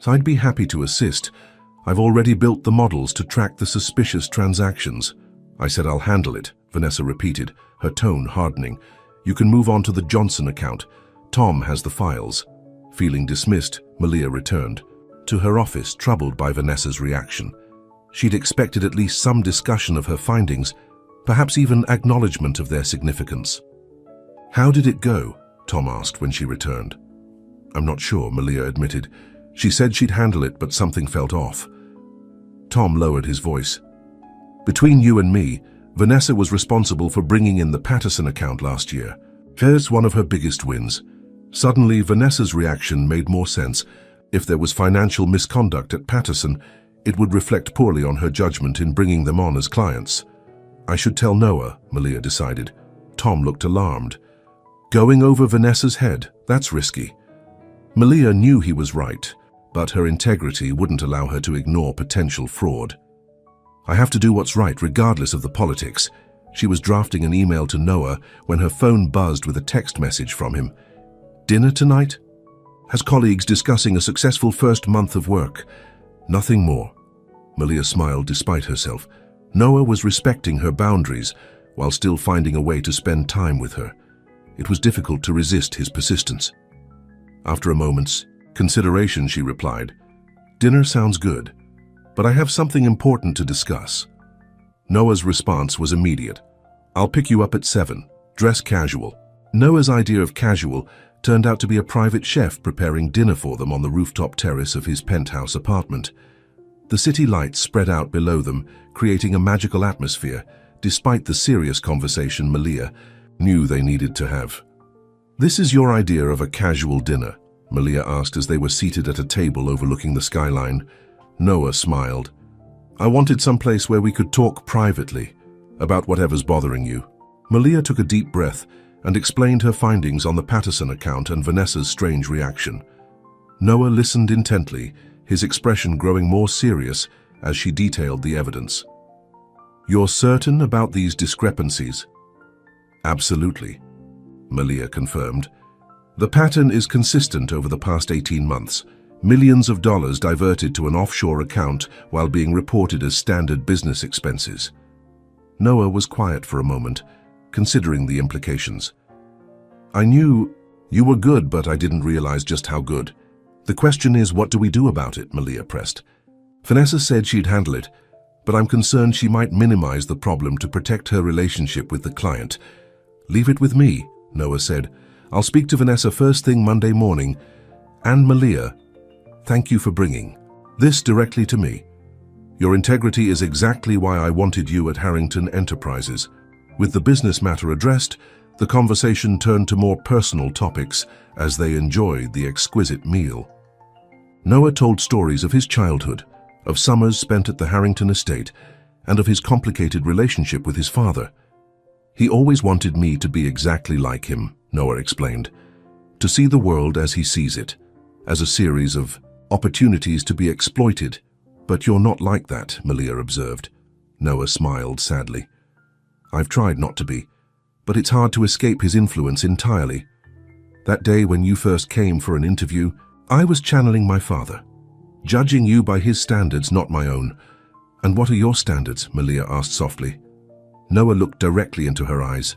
I'd be happy to assist. I've already built the models to track the suspicious transactions. I said I'll handle it, Vanessa repeated, her tone hardening. You can move on to the Johnson account. Tom has the files. Feeling dismissed, Malia returned to her office, troubled by Vanessa's reaction. She'd expected at least some discussion of her findings, perhaps even acknowledgement of their significance. How did it go? Tom asked when she returned. I'm not sure, Malia admitted. She said she'd handle it, but something felt off. Tom lowered his voice. Between you and me, Vanessa was responsible for bringing in the Patterson account last year. Here's one of her biggest wins. Suddenly, Vanessa's reaction made more sense. If there was financial misconduct at Patterson, it would reflect poorly on her judgment in bringing them on as clients. I should tell Noah, Malia decided. Tom looked alarmed. Going over Vanessa's head, that's risky. Malia knew he was right, but her integrity wouldn't allow her to ignore potential fraud. I have to do what's right, regardless of the politics. She was drafting an email to Noah when her phone buzzed with a text message from him. Dinner tonight? Has colleagues discussing a successful first month of work. Nothing more. Malia smiled despite herself. Noah was respecting her boundaries while still finding a way to spend time with her. It was difficult to resist his persistence. After a moment's consideration, she replied, Dinner sounds good, but I have something important to discuss. Noah's response was immediate. I'll pick you up at 7. Dress casual. Noah's idea of casual turned out to be a private chef preparing dinner for them on the rooftop terrace of his penthouse apartment. The city lights spread out below them, creating a magical atmosphere, despite the serious conversation Malia knew they needed to have. This is your idea of a casual dinner? Malia asked as they were seated at a table overlooking the skyline. Noah smiled. I wanted someplace where we could talk privately, about whatever's bothering you. Malia took a deep breath and explained her findings on the Patterson account and Vanessa's strange reaction. Noah listened intently, his expression growing more serious as she detailed the evidence. "You're certain about these discrepancies?" "Absolutely," Malia confirmed. "The pattern is consistent over the past 18 months. Millions of dollars diverted to an offshore account while being reported as standard business expenses." Noah was quiet for a moment, considering the implications. "I knew you were good, but I didn't realize just how good. The question is, what do we do about it?" Malia pressed. "Vanessa said she'd handle it, but I'm concerned she might minimize the problem to protect her relationship with the client." "Leave it with me," Noah said. "I'll speak to Vanessa first thing Monday morning. And Malia, thank you for bringing this directly to me. Your integrity is exactly why I wanted you at Harrington Enterprises." With the business matter addressed, the conversation turned to more personal topics as they enjoyed the exquisite meal. Noah told stories of his childhood, of summers spent at the Harrington estate, and of his complicated relationship with his father. "He always wanted me to be exactly like him," Noah explained, "to see the world as he sees it, as a series of opportunities to be exploited." "But you're not like that," Malia observed. Noah smiled sadly. "I've tried not to be, but it's hard to escape his influence entirely. That day when you first came for an interview, I was channeling my father, judging you by his standards, not my own." "And what are your standards?" Malia asked softly. Noah looked directly into her eyes.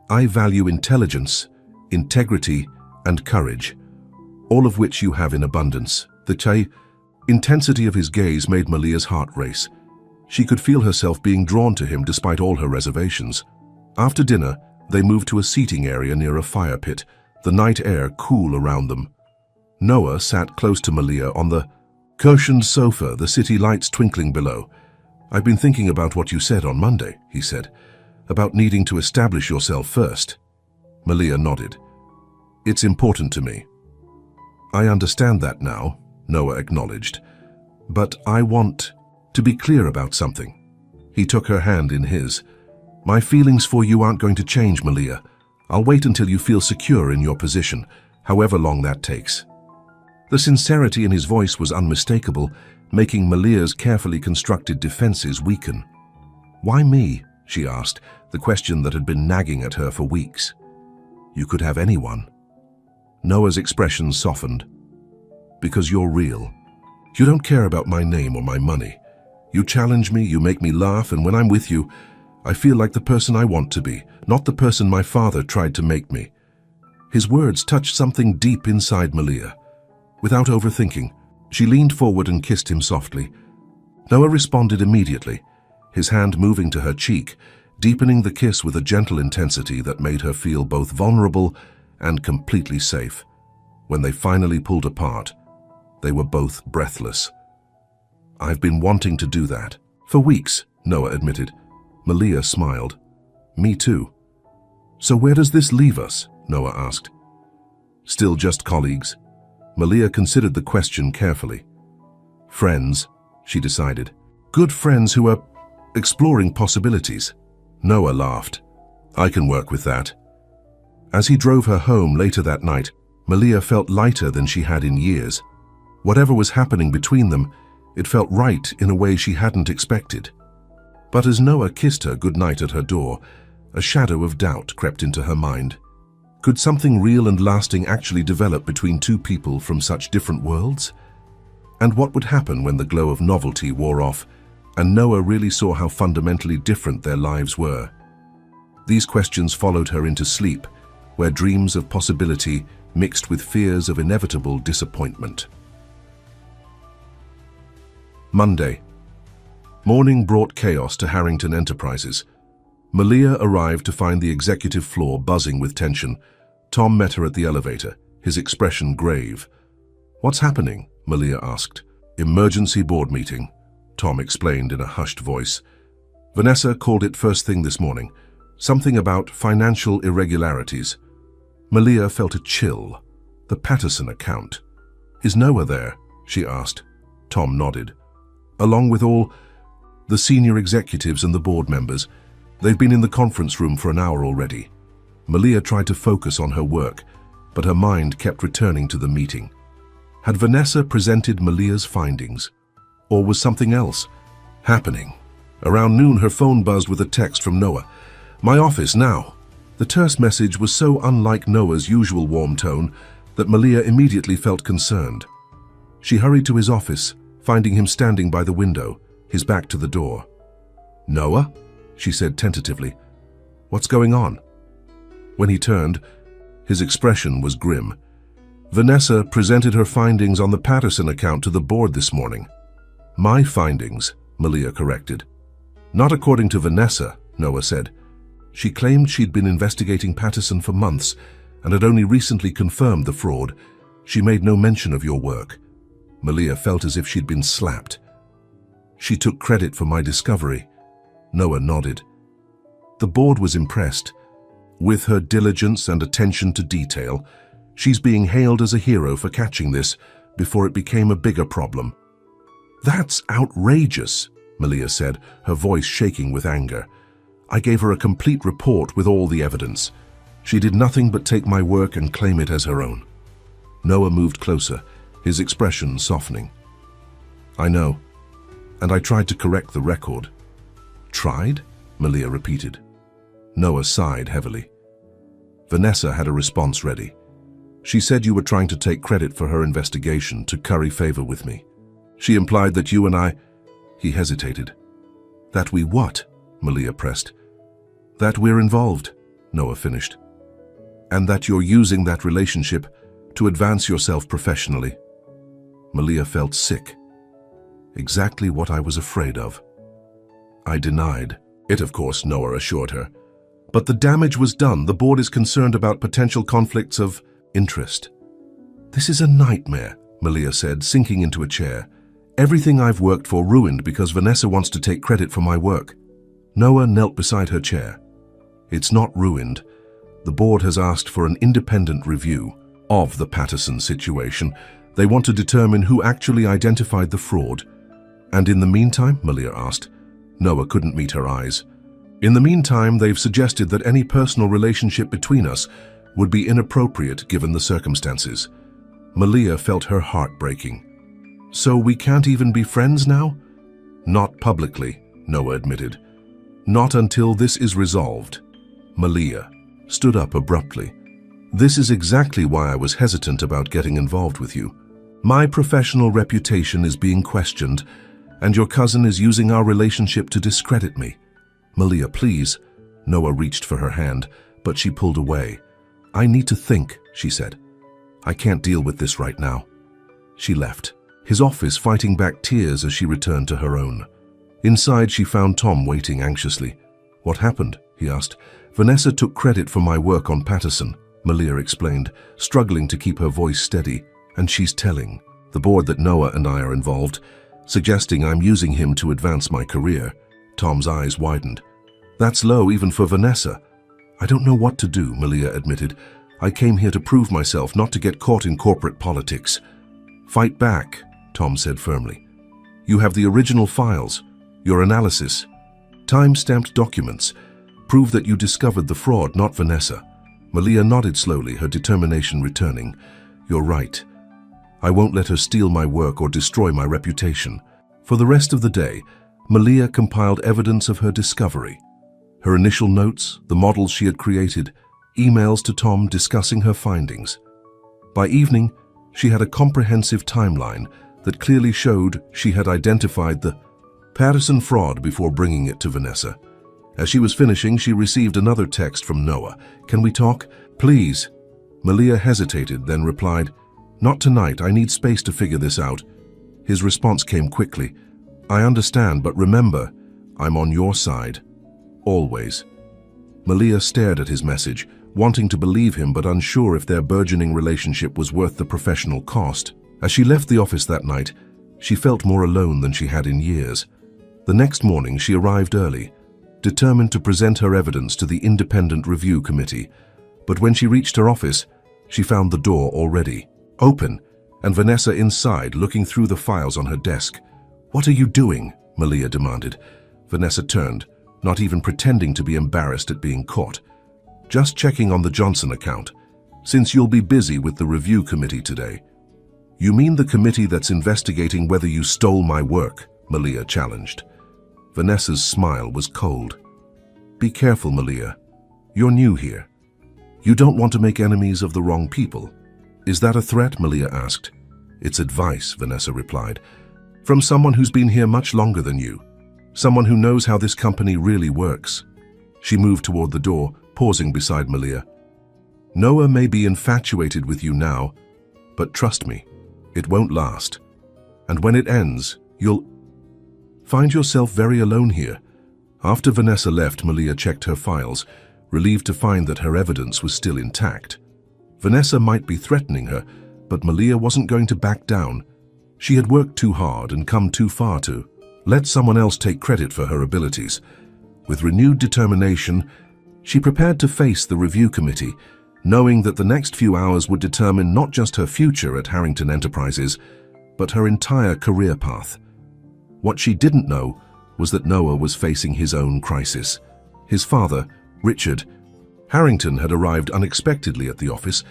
"I value intelligence, integrity, and courage, all of which you have in abundance." The intensity of his gaze made Malia's heart race. She could feel herself being drawn to him despite all her reservations. After dinner, they moved to a seating area near a fire pit, the night air cool around them. Noah sat close to Malia on the cushioned sofa, the city lights twinkling below. "I've been thinking about what you said on Monday," he said, "about needing to establish yourself first." Malia nodded. "It's important to me." "I understand that now," Noah acknowledged. "But I want to be clear about something." He took her hand in his. "My feelings for you aren't going to change, Malia. I'll wait until you feel secure in your position, however long that takes." The sincerity in his voice was unmistakable, making Malia's carefully constructed defenses weaken. "Why me?" she asked, the question that had been nagging at her for weeks. "You could have anyone." Noah's expression softened. "Because you're real. You don't care about my name or my money. You challenge me, you make me laugh, and when I'm with you, I feel like the person I want to be, not the person my father tried to make me." His words touched something deep inside Malia. Without overthinking, she leaned forward and kissed him softly. Noah responded immediately, his hand moving to her cheek, deepening the kiss with a gentle intensity that made her feel both vulnerable and completely safe. When they finally pulled apart, they were both breathless. "I've been wanting to do that for weeks," Noah admitted. Malia smiled. "Me too." "So where does this leave us?" Noah asked. "Still just colleagues." Malia considered the question carefully. "Friends," she decided. "Good friends who are exploring possibilities." Noah laughed. "I can work with that." As he drove her home later that night, Malia felt lighter than she had in years. Whatever was happening between them, it felt right in a way she hadn't expected. But as Noah kissed her goodnight at her door, a shadow of doubt crept into her mind. Could something real and lasting actually develop between two people from such different worlds? And what would happen when the glow of novelty wore off, and Noah really saw how fundamentally different their lives were? These questions followed her into sleep, where dreams of possibility mixed with fears of inevitable disappointment. Monday. Morning brought chaos to Harrington Enterprises. Malia arrived to find the executive floor buzzing with tension. Tom met her at the elevator, his expression grave. "What's happening?" Malia asked. "Emergency board meeting," Tom explained in a hushed voice. "Vanessa called it first thing this morning. Something about financial irregularities." Malia felt a chill. The Patterson account. "Is Noah there?" she asked. Tom nodded. "Along with all The senior executives and the board members. They've been in the conference room for an hour already. Malia tried to focus on her work, but her mind kept returning to the meeting. Had Vanessa presented Malia's findings? Or was something else happening? Around noon, her phone buzzed with a text from Noah. "My office now." The terse message was so unlike Noah's usual warm tone that Malia immediately felt concerned. She hurried to his office, finding him standing by the window, his back to the door. "Noah?" she said tentatively. "What's going on?" When he turned, his expression was grim. "Vanessa presented her findings on the Patterson account to the board this morning." "My findings," Malia corrected. "Not according to Vanessa," Noah said. "She claimed she'd been investigating Patterson for months and had only recently confirmed the fraud. She made no mention of your work." Malia felt as if she'd been slapped. "She took credit for my discovery." Noah nodded. The board was impressed. With her diligence and attention to detail, she's being hailed as a hero for catching this before it became a bigger problem. "That's outrageous," Malia said, her voice shaking with anger. "I gave her a complete report with all the evidence. She did nothing but take my work and claim it as her own." Noah moved closer, his expression softening. "I know, and I tried to correct the record." "Tried?" Malia repeated. Noah sighed heavily. Vanessa had a response ready. "She said you were trying to take credit for her investigation to curry favor with me. She implied that you and I—" He hesitated. "That we what?" Malia pressed. "That we're involved," Noah finished. "And that you're using that relationship to advance yourself professionally." Malia felt sick. Exactly what I was afraid of. I denied it, of course, Noah assured her. "But the damage was done. The board is concerned about potential conflicts of interest." "This is a nightmare," Malia said, sinking into a chair. "Everything I've worked for ruined because Vanessa wants to take credit for my work." Noah knelt beside her chair. "It's not ruined. The board has asked for an independent review of the Patterson situation. They want to determine who actually identified the fraud." "And in the meantime?" Malia asked. Noah couldn't meet her eyes. "In the meantime, they've suggested that any personal relationship between us would be inappropriate given the circumstances." Malia felt her heart breaking. "So we can't even be friends now?" "Not publicly," Noah admitted. "Not until this is resolved." Malia stood up abruptly. "This is exactly why I was hesitant about getting involved with you. My professional reputation is being questioned, and your cousin is using our relationship to discredit me." "Malia, please." Noah reached for her hand, but she pulled away. "I need to think," she said. "I can't deal with this right now." She left, his office fighting back tears as she returned to her own. Inside, she found Tom waiting anxiously. "What happened?" he asked. "Vanessa took credit for my work on Patterson," Malia explained, struggling to keep her voice steady. "And she's telling the board that Noah and I are involved, suggesting I'm using him to advance my career." Tom's eyes widened. "That's low even for Vanessa." "I don't know what to do," Malia admitted. "I came here to prove myself, not to get caught in corporate politics." "Fight back," Tom said firmly. "You have the original files, your analysis, time-stamped documents, prove that you discovered the fraud, not Vanessa." Malia nodded slowly, her determination returning. "You're right. I won't let her steal my work or destroy my reputation." For the rest of the day, Malia compiled evidence of her discovery. Her initial notes, the models she had created, emails to Tom discussing her findings. By evening, she had a comprehensive timeline that clearly showed she had identified the Patterson fraud before bringing it to Vanessa. As she was finishing, she received another text from Noah. "Can we talk?" "Please." Malia hesitated, then replied, "Not tonight. I need space to figure this out." His response came quickly. "I understand, but remember, I'm on your side. Always." Malia stared at his message, wanting to believe him but unsure if their burgeoning relationship was worth the professional cost. As she left the office that night, she felt more alone than she had in years. The next morning, she arrived early, determined to present her evidence to the independent review committee. But when she reached her office, she found the door already open, and Vanessa inside looking through the files on her desk. "What are you doing?" Malia demanded. Vanessa turned, not even pretending to be embarrassed at being caught. Just checking on the Johnson account, since you'll be busy with the review committee today. You mean the committee that's investigating whether you stole my work? Malia challenged. Vanessa's smile was cold. Be careful, Malia. You're new here. You don't want to make enemies of the wrong people. Is that a threat? Malia asked. It's advice, Vanessa replied. From someone who's been here much longer than you. Someone who knows how this company really works. She moved toward the door, pausing beside Malia. Noah may be infatuated with you now, but trust me, it won't last. And when it ends, you'll find yourself very alone here. After Vanessa left, Malia checked her files, relieved to find that her evidence was still intact. Vanessa might be threatening her, but Malia wasn't going to back down. She had worked too hard and come too far to let someone else take credit for her abilities. With renewed determination, she prepared to face the review committee, knowing that the next few hours would determine not just her future at Harrington Enterprises, but her entire career path. What she didn't know was that Noah was facing his own crisis. His father, Richard Harrington, had arrived unexpectedly at the office,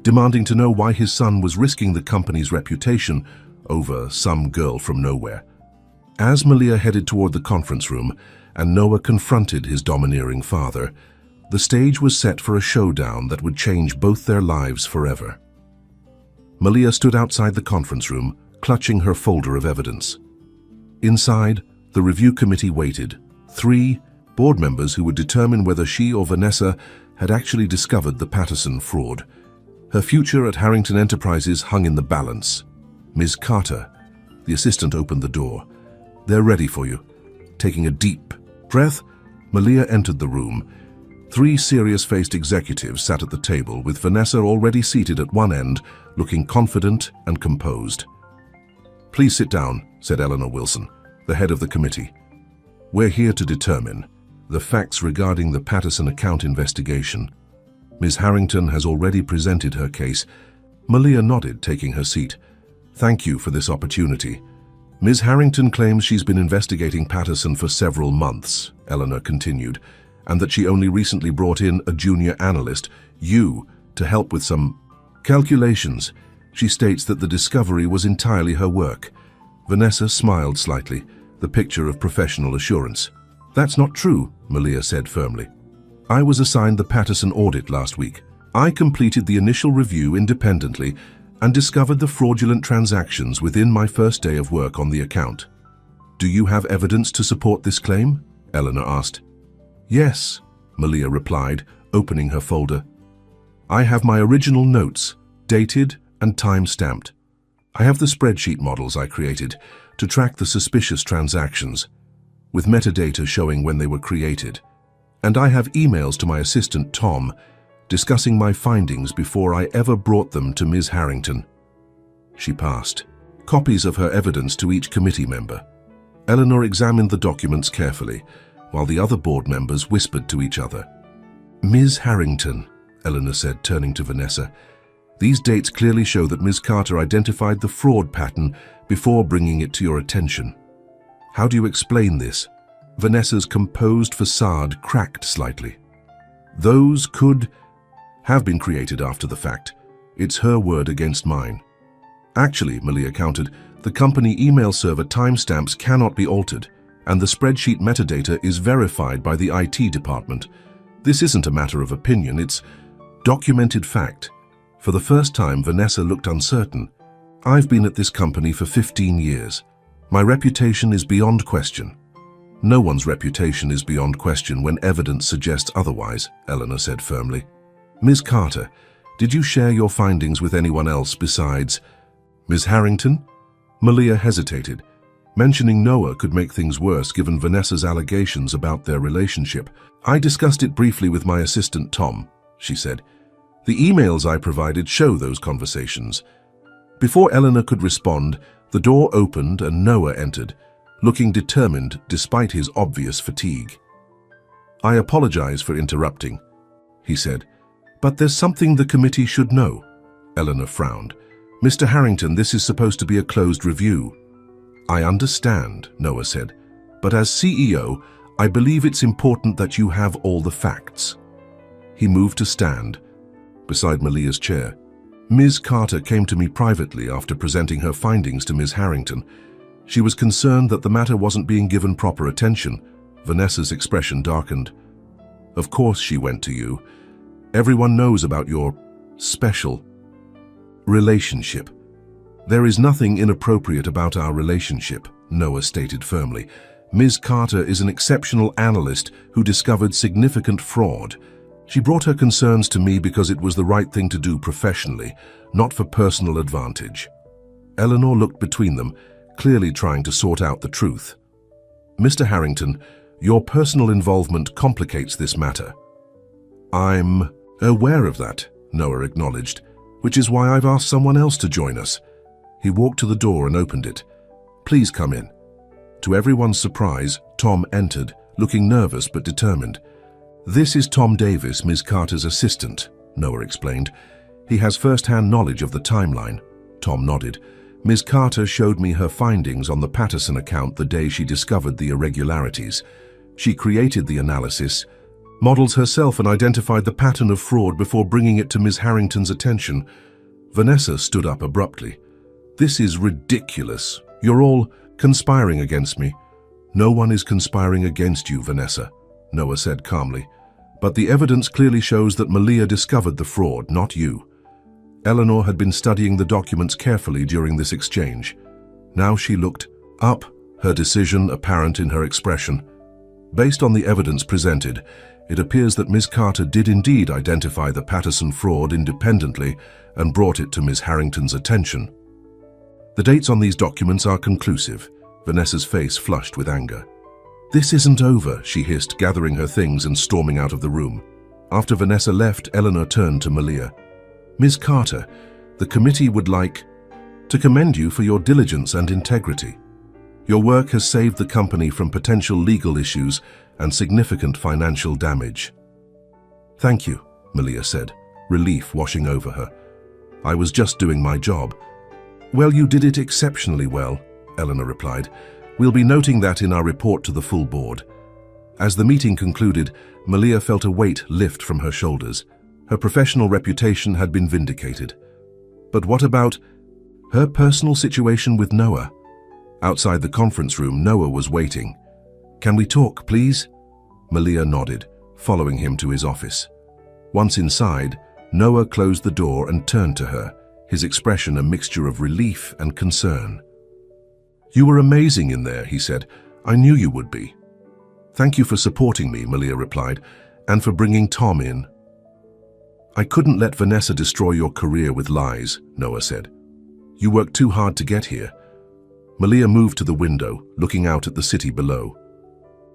demanding to know why his son was risking the company's reputation over some girl from nowhere. As Malia headed toward the conference room and Noah confronted his domineering father, the stage was set for a showdown that would change both their lives forever. Malia stood outside the conference room, clutching her folder of evidence. Inside, the review committee waited, 3 board members who would determine whether she or Vanessa had actually discovered the Patterson fraud. Her future at Harrington Enterprises hung in the balance. Ms. Carter, the assistant, opened the door. They're ready for you. Taking a deep breath, Malia entered the room. 3 serious-faced executives sat at the table, with Vanessa already seated at one end, looking confident and composed. Please sit down, said Eleanor Wilson, the head of the committee. We're here to determine the facts regarding the Patterson account investigation. Ms. Harrington has already presented her case. Malia nodded, taking her seat. Thank you for this opportunity. Ms. Harrington claims she's been investigating Patterson for several months, Eleanor continued, and that she only recently brought in a junior analyst, you, to help with some calculations. She states that the discovery was entirely her work. Vanessa smiled slightly, the picture of professional assurance. That's not true, Malia said firmly. I was assigned the Patterson audit last week. I completed the initial review independently and discovered the fraudulent transactions within my first day of work on the account. Do you have evidence to support this claim? Eleanor asked. Yes, Malia replied, opening her folder. I have my original notes, dated and time-stamped. I have the spreadsheet models I created to track the suspicious transactions, with metadata showing when they were created. And I have emails to my assistant, Tom, discussing my findings before I ever brought them to Ms. Harrington. She passed copies of her evidence to each committee member. Eleanor examined the documents carefully, while the other board members whispered to each other. Ms. Harrington, Eleanor said, turning to Vanessa, these dates clearly show that Ms. Carter identified the fraud pattern before bringing it to your attention. How do you explain this? Vanessa's composed facade cracked slightly. Those could have been created after the fact. It's her word against mine. Actually, Malia countered, the company email server timestamps cannot be altered, and the spreadsheet metadata is verified by the IT department. This isn't a matter of opinion, it's documented fact. For the first time, Vanessa looked uncertain. I've been at this company for 15 years. My reputation is beyond question. No one's reputation is beyond question when evidence suggests otherwise, Eleanor said firmly. Ms. Carter, did you share your findings with anyone else besides Ms. Harrington? Malia hesitated. Mentioning Noah could make things worse given Vanessa's allegations about their relationship. I discussed it briefly with my assistant Tom, she said. The emails I provided show those conversations. Before Eleanor could respond, the door opened and Noah entered, looking determined despite his obvious fatigue. I apologize for interrupting, he said. But there's something the committee should know. Eleanor frowned. Mr. Harrington, this is supposed to be a closed review. I understand, Noah said. But as CEO, I believe it's important that you have all the facts. He moved to stand beside Malia's chair. Ms. Carter came to me privately after presenting her findings to Ms. Harrington. She was concerned that the matter wasn't being given proper attention. Vanessa's expression darkened. Of course she went to you. Everyone knows about your special relationship. There is nothing inappropriate about our relationship, Noah stated firmly. Ms. Carter is an exceptional analyst who discovered significant fraud. She brought her concerns to me because it was the right thing to do professionally, not for personal advantage. Eleanor looked between them, clearly trying to sort out the truth. Mr. Harrington, your personal involvement complicates this matter. I'm aware of that, Noah acknowledged, which is why I've asked someone else to join us. He walked to the door and opened it. Please come in. To everyone's surprise, Tom entered, looking nervous but determined. This is Tom Davis, Ms. Carter's assistant, Noah explained. He has first-hand knowledge of the timeline. Tom nodded. Ms. Carter showed me her findings on the Patterson account the day she discovered the irregularities. She created the analysis, models herself and identified the pattern of fraud before bringing it to Ms. Harrington's attention. Vanessa stood up abruptly. This is ridiculous. You're all conspiring against me. No one is conspiring against you, Vanessa, Noah said calmly. But the evidence clearly shows that Malia discovered the fraud, not you. Eleanor had been studying the documents carefully during this exchange. Now she looked up, her decision apparent in her expression. Based on the evidence presented, it appears that Ms. Carter did indeed identify the Patterson fraud independently and brought it to Ms. Harrington's attention. The dates on these documents are conclusive. Vanessa's face flushed with anger. This isn't over, she hissed, gathering her things and storming out of the room. After Vanessa left, Eleanor turned to Malia. Ms. Carter, the committee would like to commend you for your diligence and integrity. Your work has saved the company from potential legal issues and significant financial damage. Thank you, Malia said, relief washing over her. I was just doing my job. Well, you did it exceptionally well, Eleanor replied. We'll be noting that in our report to the full board. As the meeting concluded, Malia felt a weight lift from her shoulders. Her professional reputation had been vindicated. But what about her personal situation with Noah? Outside the conference room, Noah was waiting. Can we talk, please? Malia nodded, following him to his office. Once inside, Noah closed the door and turned to her, his expression a mixture of relief and concern. You were amazing in there, he said. I knew you would be. Thank you for supporting me, Malia replied, and for bringing Tom in. I couldn't let Vanessa destroy your career with lies, Noah said. You worked too hard to get here. Malia moved to the window, looking out at the city below.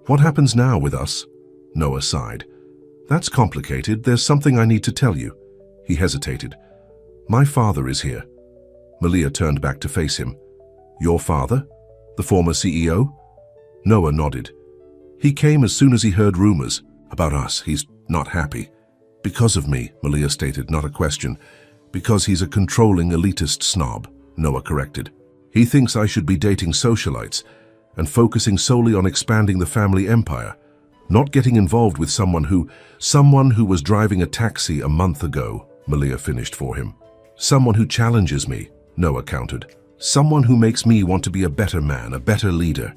What happens now with us? Noah sighed. That's complicated. There's something I need to tell you. He hesitated. My father is here. Malia turned back to face him. Your father? The former CEO? Noah nodded. He came as soon as he heard rumors about us. He's not happy. Because of me, Malia stated, not a question. Because he's a controlling elitist snob, Noah corrected. He thinks I should be dating socialites and focusing solely on expanding the family empire, not getting involved with someone who was driving a taxi a month ago, Malia finished for him. Someone who challenges me, Noah countered. Someone who makes me want to be a better man, a better leader.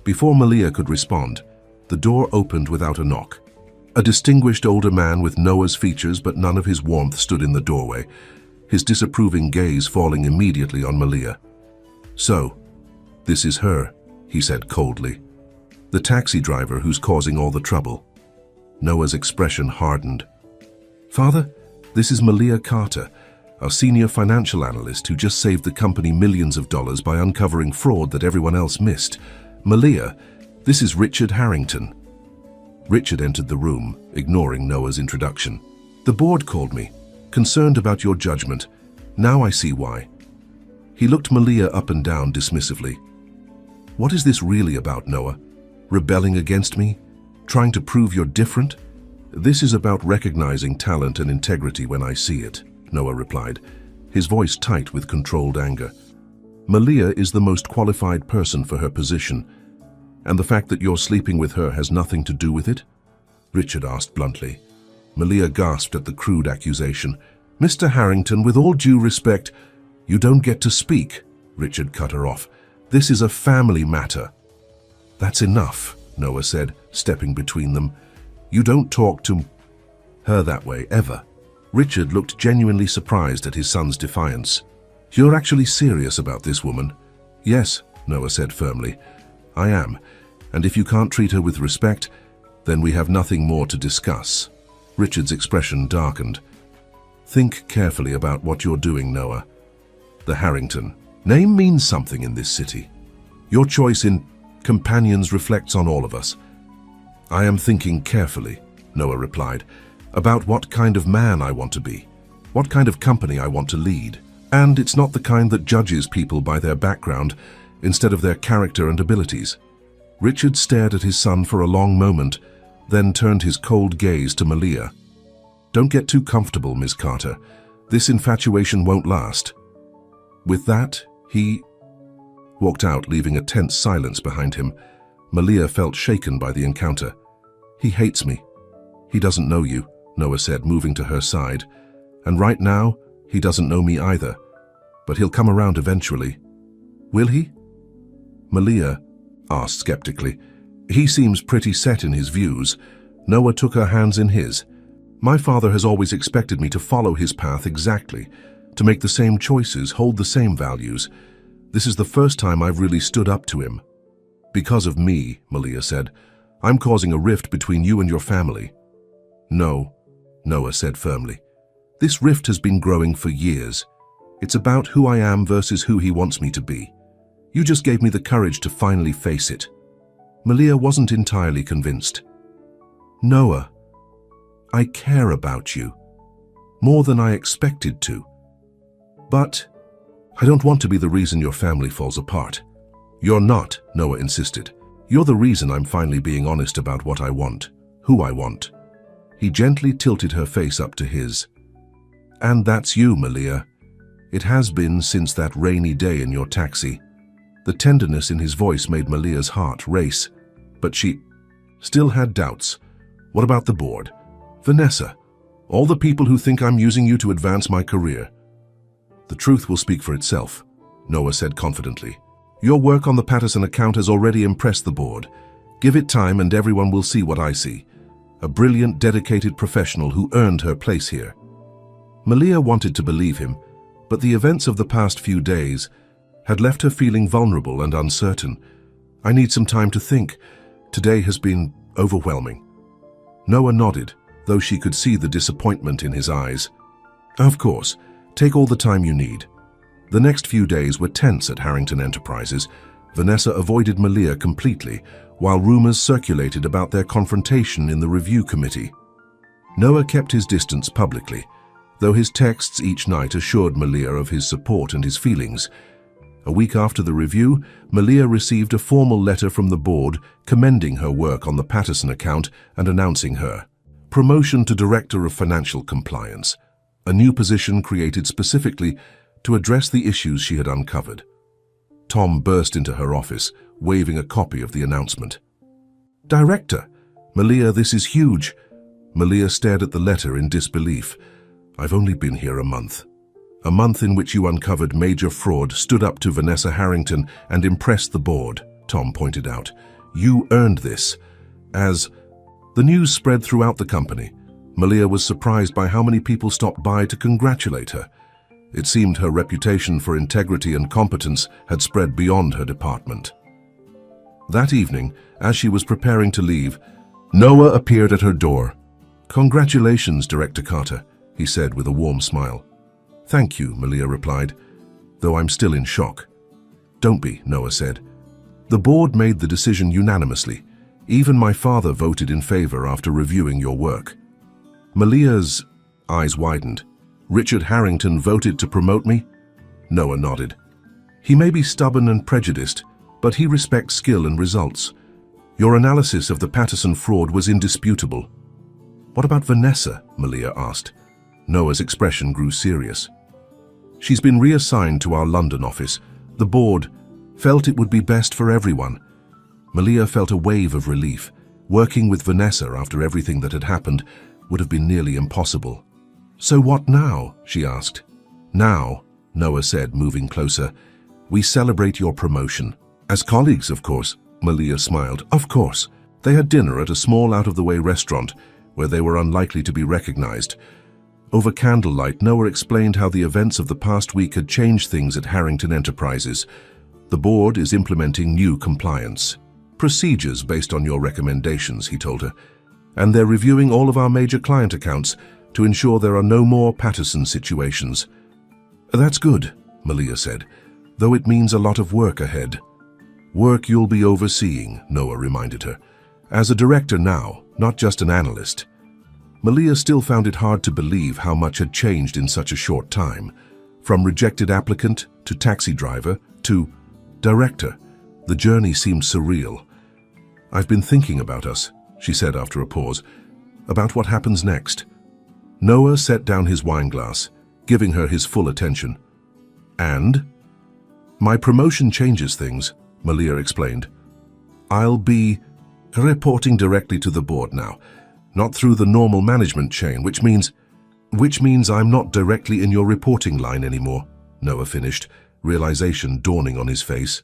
Before Malia could respond, the door opened without a knock. A distinguished older man with Noah's features but none of his warmth stood in the doorway, his disapproving gaze falling immediately on Malia. So, this is her, he said coldly. The taxi driver who's causing all the trouble. Noah's expression hardened. Father, this is Malia Carter, our senior financial analyst who just saved the company millions of dollars by uncovering fraud that everyone else missed. Malia, this is Richard Harrington. Richard entered the room, ignoring Noah's introduction. The board called me, concerned about your judgment. Now I see why. He looked Malia up and down dismissively. What is this really about, Noah? Rebelling against me? Trying to prove you're different? This is about recognizing talent and integrity when I see it, Noah replied, his voice tight with controlled anger. Malia is the most qualified person for her position. And the fact that you're sleeping with her has nothing to do with it? Richard asked bluntly. Malia gasped at the crude accusation. Mr. Harrington, with all due respect, you don't get to speak, Richard cut her off. This is a family matter. That's enough, Noah said, stepping between them. You don't talk to her that way, ever. Richard looked genuinely surprised at his son's defiance. You're actually serious about this woman? Yes, Noah said firmly. I am, and if you can't treat her with respect, then we have nothing more to discuss. Richard's expression darkened. Think carefully about what you're doing, Noah. The Harrington name means something in this city. Your choice in companions reflects on all of us. I am thinking carefully, Noah replied, about what kind of man I want to be, what kind of company I want to lead. And it's not the kind that judges people by their background instead of their character and abilities. Richard stared at his son for a long moment, then turned his cold gaze to Malia. Don't get too comfortable, Miss Carter. This infatuation won't last. With that, he walked out, leaving a tense silence behind him. Malia felt shaken by the encounter. He hates me. He doesn't know you, Noah said, moving to her side. And right now, he doesn't know me either. But he'll come around eventually. Will he? Malia asked skeptically. He seems pretty set in his views. Noah took her hands in his. My father has always expected me to follow his path exactly, to make the same choices, hold the same values. This is the first time I've really stood up to him. Because of me, Malia said, I'm causing a rift between you and your family. No, Noah said firmly. This rift has been growing for years. It's about who I am versus who he wants me to be. You just gave me the courage to finally face it. Malia wasn't entirely convinced. Noah, I care about you, more than I expected to. But I don't want to be the reason your family falls apart. You're not, Noah insisted. You're the reason I'm finally being honest about what I want, who I want. He gently tilted her face up to his. And that's you, Malia. It has been since that rainy day in your taxi. The tenderness in his voice made Malia's heart race, but she still had doubts. What about the board? Vanessa, all the people who think I'm using you to advance my career. The truth will speak for itself, Noah said confidently. Your work on the Patterson account has already impressed the board. Give it time and everyone will see what I see. A brilliant, dedicated professional who earned her place here. Malia wanted to believe him, but the events of the past few days had left her feeling vulnerable and uncertain. I need some time to think. Today has been overwhelming. Noah nodded, though she could see the disappointment in his eyes. Of course, take all the time you need. The next few days were tense at Harrington Enterprises. Vanessa avoided Malia completely, while rumors circulated about their confrontation in the review committee. Noah kept his distance publicly, though his texts each night assured Malia of his support and his feelings. A week after the review, Malia received a formal letter from the board commending her work on the Patterson account and announcing her promotion to Director of Financial Compliance, a new position created specifically to address the issues she had uncovered. Tom burst into her office, waving a copy of the announcement. Director, Malia, this is huge. Malia stared at the letter in disbelief. I've only been here a month. A month in which you uncovered major fraud, stood up to Vanessa Harrington, and impressed the board, Tom pointed out. You earned this. As the news spread throughout the company, Malia was surprised by how many people stopped by to congratulate her. It seemed her reputation for integrity and competence had spread beyond her department. That evening, as she was preparing to leave, Noah appeared at her door. Congratulations, Director Carter, he said with a warm smile. Thank you, Malia replied, though I'm still in shock. Don't be, Noah said. The board made the decision unanimously. Even my father voted in favor after reviewing your work. Malia's eyes widened. Richard Harrington voted to promote me? Noah nodded. He may be stubborn and prejudiced, but he respects skill and results. Your analysis of the Patterson fraud was indisputable. What about Vanessa? Malia asked. Noah's expression grew serious. She's been reassigned to our London office. The board felt it would be best for everyone. Malia felt a wave of relief. Working with Vanessa after everything that had happened would have been nearly impossible. "So what now?" she asked. "Now," Noah said, moving closer, "we celebrate your promotion." "As colleagues, of course," Malia smiled. "Of course." They had dinner at a small out-of-the-way restaurant where they were unlikely to be recognized. Over candlelight, Noah explained how the events of the past week had changed things at Harrington Enterprises. "The board is implementing new compliance procedures based on your recommendations," he told her, "and they're reviewing all of our major client accounts to ensure there are no more Patterson situations." "That's good," Malia said, "though it means a lot of work ahead." "Work you'll be overseeing," Noah reminded her, "as a director now, not just an analyst." Malia still found it hard to believe how much had changed in such a short time. From rejected applicant to taxi driver to director, the journey seemed surreal. "I've been thinking about us," she said after a pause, "about what happens next." Noah set down his wine glass, giving her his full attention. "And?" "My promotion changes things," Malia explained. "I'll be reporting directly to the board now, not through the normal management chain, which means I'm not directly in your reporting line anymore," Noah finished, realization dawning on his face.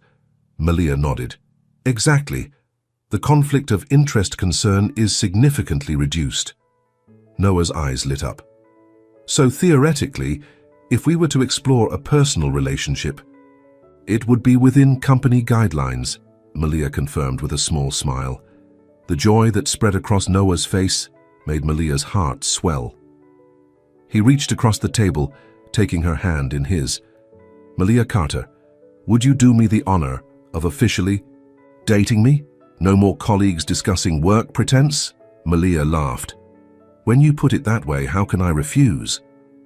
Malia nodded. "Exactly. The conflict of interest concern is significantly reduced." Noah's eyes lit up. "So theoretically, if we were to explore a personal relationship, it would be within company guidelines," Malia confirmed with a small smile. The joy that spread across Noah's face made Malia's heart swell. He reached across the table, taking her hand in his. "Malia Carter, would you do me the honor of officially dating me? No more colleagues discussing work pretense?" Malia laughed. "When you put it that way, how can I refuse?"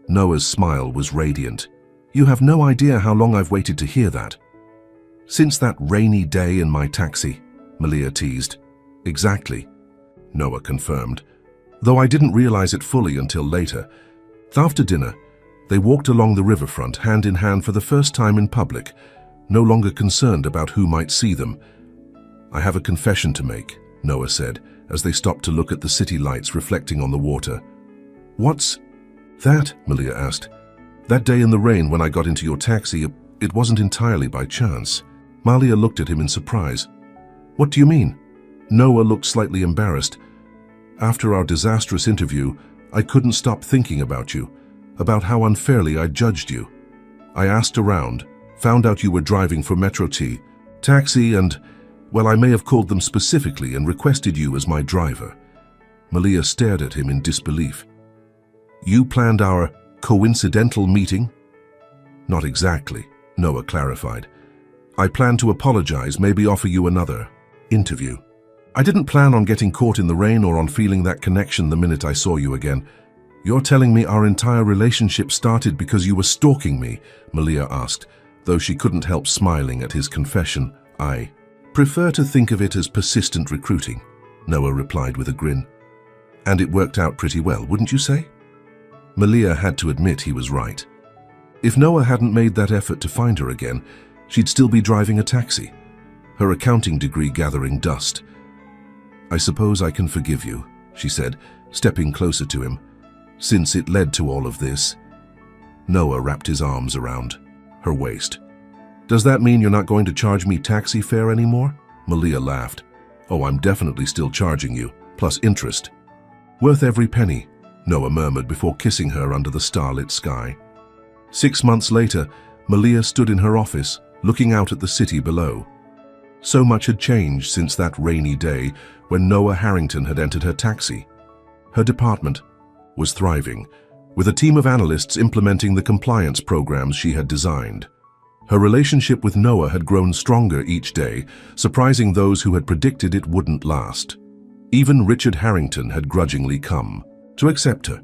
Noah's smile was radiant. "You have no idea how long I've waited to hear that." "Since that rainy day in my taxi," Malia teased. "Exactly," Noah confirmed, though I didn't realize it fully until later. After dinner, they walked along the riverfront hand in hand for the first time in public, no longer concerned about who might see them. "I have a confession to make," Noah said, as they stopped to look at the city lights reflecting on the water. "What's that?" Malia asked. "That day in the rain when I got into your taxi, it wasn't entirely by chance." Malia looked at him in surprise. "What do you mean?" Noah looked slightly embarrassed. "After our disastrous interview, I couldn't stop thinking about you, about how unfairly I judged you. I asked around, found out you were driving for Metro T, taxi, and, well, I may have called them specifically and requested you as my driver." Malia stared at him in disbelief. "You planned our coincidental meeting?" "Not exactly," Noah clarified. "I planned to apologize, maybe offer you another interview. I didn't plan on getting caught in the rain or on feeling that connection the minute I saw you again." "You're telling me our entire relationship started because you were stalking me?" Malia asked, though she couldn't help smiling at his confession. "I prefer to think of it as persistent recruiting," Noah replied with a grin. "And it worked out pretty well, wouldn't you say?" Malia had to admit he was right. If Noah hadn't made that effort to find her again, she'd still be driving a taxi, her accounting degree gathering dust. "I suppose I can forgive you," she said, stepping closer to him, "since it led to all of this." Noah wrapped his arms around her waist. "Does that mean you're not going to charge me taxi fare anymore?" Malia laughed. "Oh, I'm definitely still charging you, plus interest." "Worth every penny," Noah murmured before kissing her under the starlit sky. 6 months later, Malia stood in her office, looking out at the city below. So much had changed since that rainy day when Noah Harrington had entered her taxi. Her department was thriving, with a team of analysts implementing the compliance programs she had designed. Her relationship with Noah had grown stronger each day, surprising those who had predicted it wouldn't last. Even Richard Harrington had grudgingly come to accept her,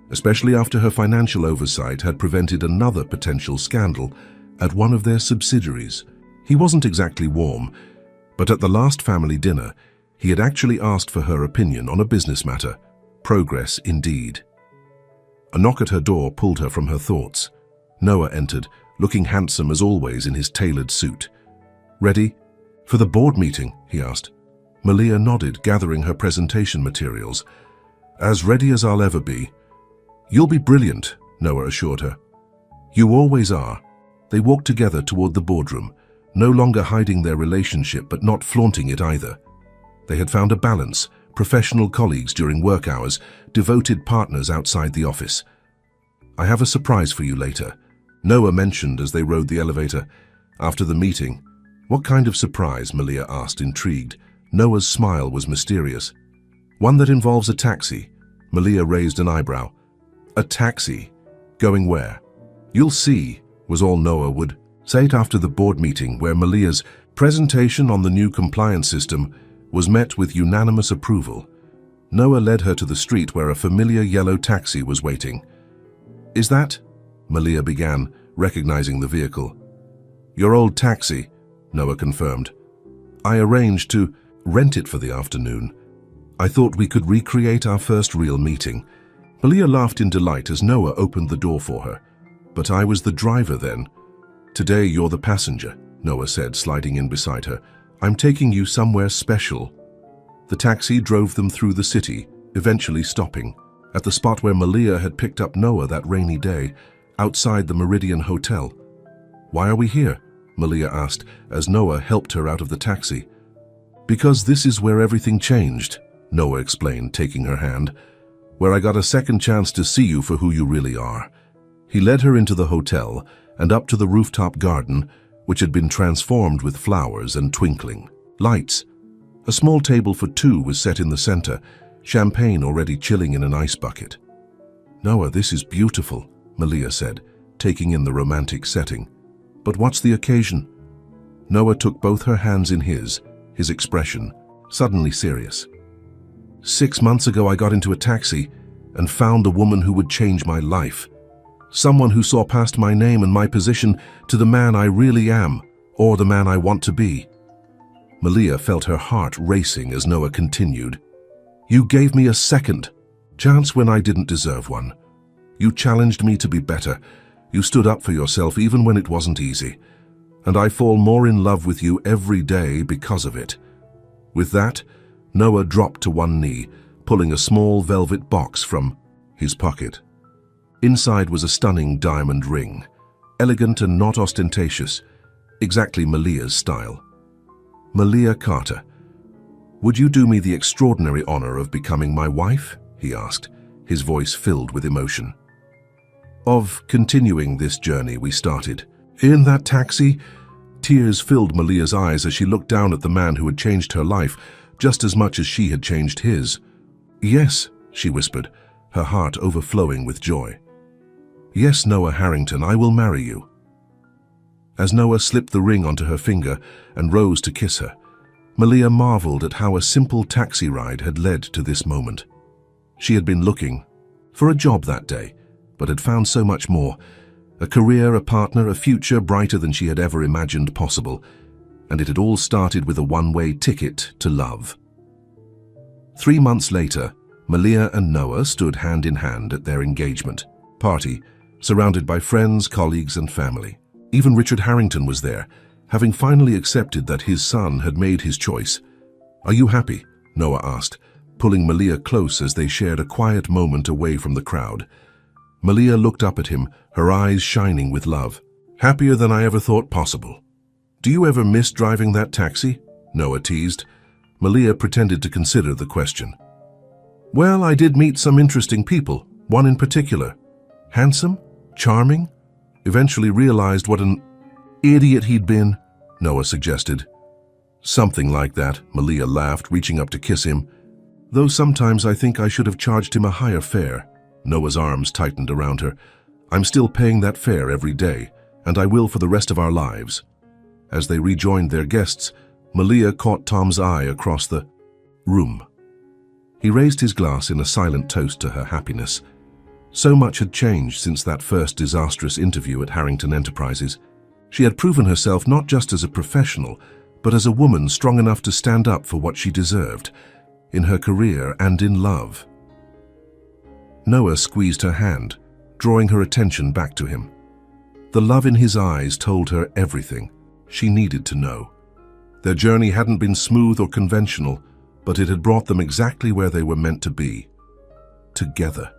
especially after her financial oversight had prevented another potential scandal at one of their subsidiaries. He wasn't exactly warm, but at the last family dinner, he had actually asked for her opinion on a business matter. Progress indeed. A knock at her door pulled her from her thoughts. Noah entered, looking handsome as always in his tailored suit. "Ready?" For the board meeting, he asked. Malia nodded, gathering her presentation materials. As ready as I'll ever be. You'll be brilliant, Noah assured her. You always are. They walked together toward the boardroom, no longer hiding their relationship but not flaunting it either. They had found a balance, professional colleagues during work hours, devoted partners outside the office. I have a surprise for you later, Noah mentioned as they rode the elevator. After the meeting, what kind of surprise? Malia asked, intrigued. Noah's smile was mysterious. One that involves a taxi. Malia raised an eyebrow. A taxi? Going where? You'll see, was all Noah would say it after the board meeting, where Malia's presentation on the new compliance system was met with unanimous approval. Noah led her to the street where a familiar yellow taxi was waiting. Is that? Malia began, recognizing the vehicle. Your old taxi, Noah confirmed. I arranged to rent it for the afternoon. I thought we could recreate our first real meeting. Malia laughed in delight as Noah opened the door for her. But I was the driver then. Today you're the passenger, Noah said, sliding in beside her. I'm taking you somewhere special. The taxi drove them through the city, eventually stopping at the spot where Malia had picked up Noah that rainy day, outside the Meridian Hotel. Why are we here? Malia asked as Noah helped her out of the taxi. Because this is where everything changed, Noah explained, taking her hand. Where I got a second chance to see you for who you really are. He led her into the hotel and up to the rooftop garden, which had been transformed with flowers and twinkling lights. A small table for two was set in the center, champagne already chilling in an ice bucket. Noah, this is beautiful, Malia said, taking in the romantic setting. But what's the occasion? Noah took both her hands in his expression suddenly serious. 6 months ago I got into a taxi and found the woman who would change my life. Someone who saw past my name and my position to the man I really am, or the man I want to be. Malia felt her heart racing as Noah continued. You gave me a second chance when I didn't deserve one. You challenged me to be better. You stood up for yourself even when it wasn't easy. And I fall more in love with you every day because of it. With that, Noah dropped to one knee, pulling a small velvet box from his pocket. Inside was a stunning diamond ring, elegant and not ostentatious, exactly Malia's style. Malia Carter, would you do me the extraordinary honor of becoming my wife? He asked, his voice filled with emotion. Of continuing this journey we started. In that taxi, tears filled Malia's eyes as she looked down at the man who had changed her life just as much as she had changed his. Yes, she whispered, her heart overflowing with joy. Yes, Noah Harrington, I will marry you. As Noah slipped the ring onto her finger and rose to kiss her, Malia marveled at how a simple taxi ride had led to this moment. She had been looking for a job that day, but had found so much more. A career, a partner, a future brighter than she had ever imagined possible. And it had all started with a one-way ticket to love. 3 months later, Malia and Noah stood hand in hand at their engagement party, surrounded by friends, colleagues, and family. Even Richard Harrington was there, having finally accepted that his son had made his choice. Are you happy? Noah asked, pulling Malia close as they shared a quiet moment away from the crowd. Malia looked up at him, her eyes shining with love. Happier than I ever thought possible. Do you ever miss driving that taxi? Noah teased. Malia pretended to consider the question. Well, I did meet some interesting people, one in particular. Handsome, charming, eventually realized what an idiot he'd been, Noah suggested. Something like that, Malia laughed, reaching up to kiss him. Though sometimes I think I should have charged him a higher fare. Noah's arms tightened around her. I'm still paying that fare every day, and I will for the rest of our lives. As they rejoined their guests, Malia caught Tom's eye across the room. He raised his glass in a silent toast to her happiness. So much had changed since that first disastrous interview at Harrington Enterprises. She had proven herself not just as a professional, but as a woman strong enough to stand up for what she deserved, in her career and in love. Noah squeezed her hand, drawing her attention back to him. The love in his eyes told her everything she needed to know. Their journey hadn't been smooth or conventional, but it had brought them exactly where they were meant to be. Together.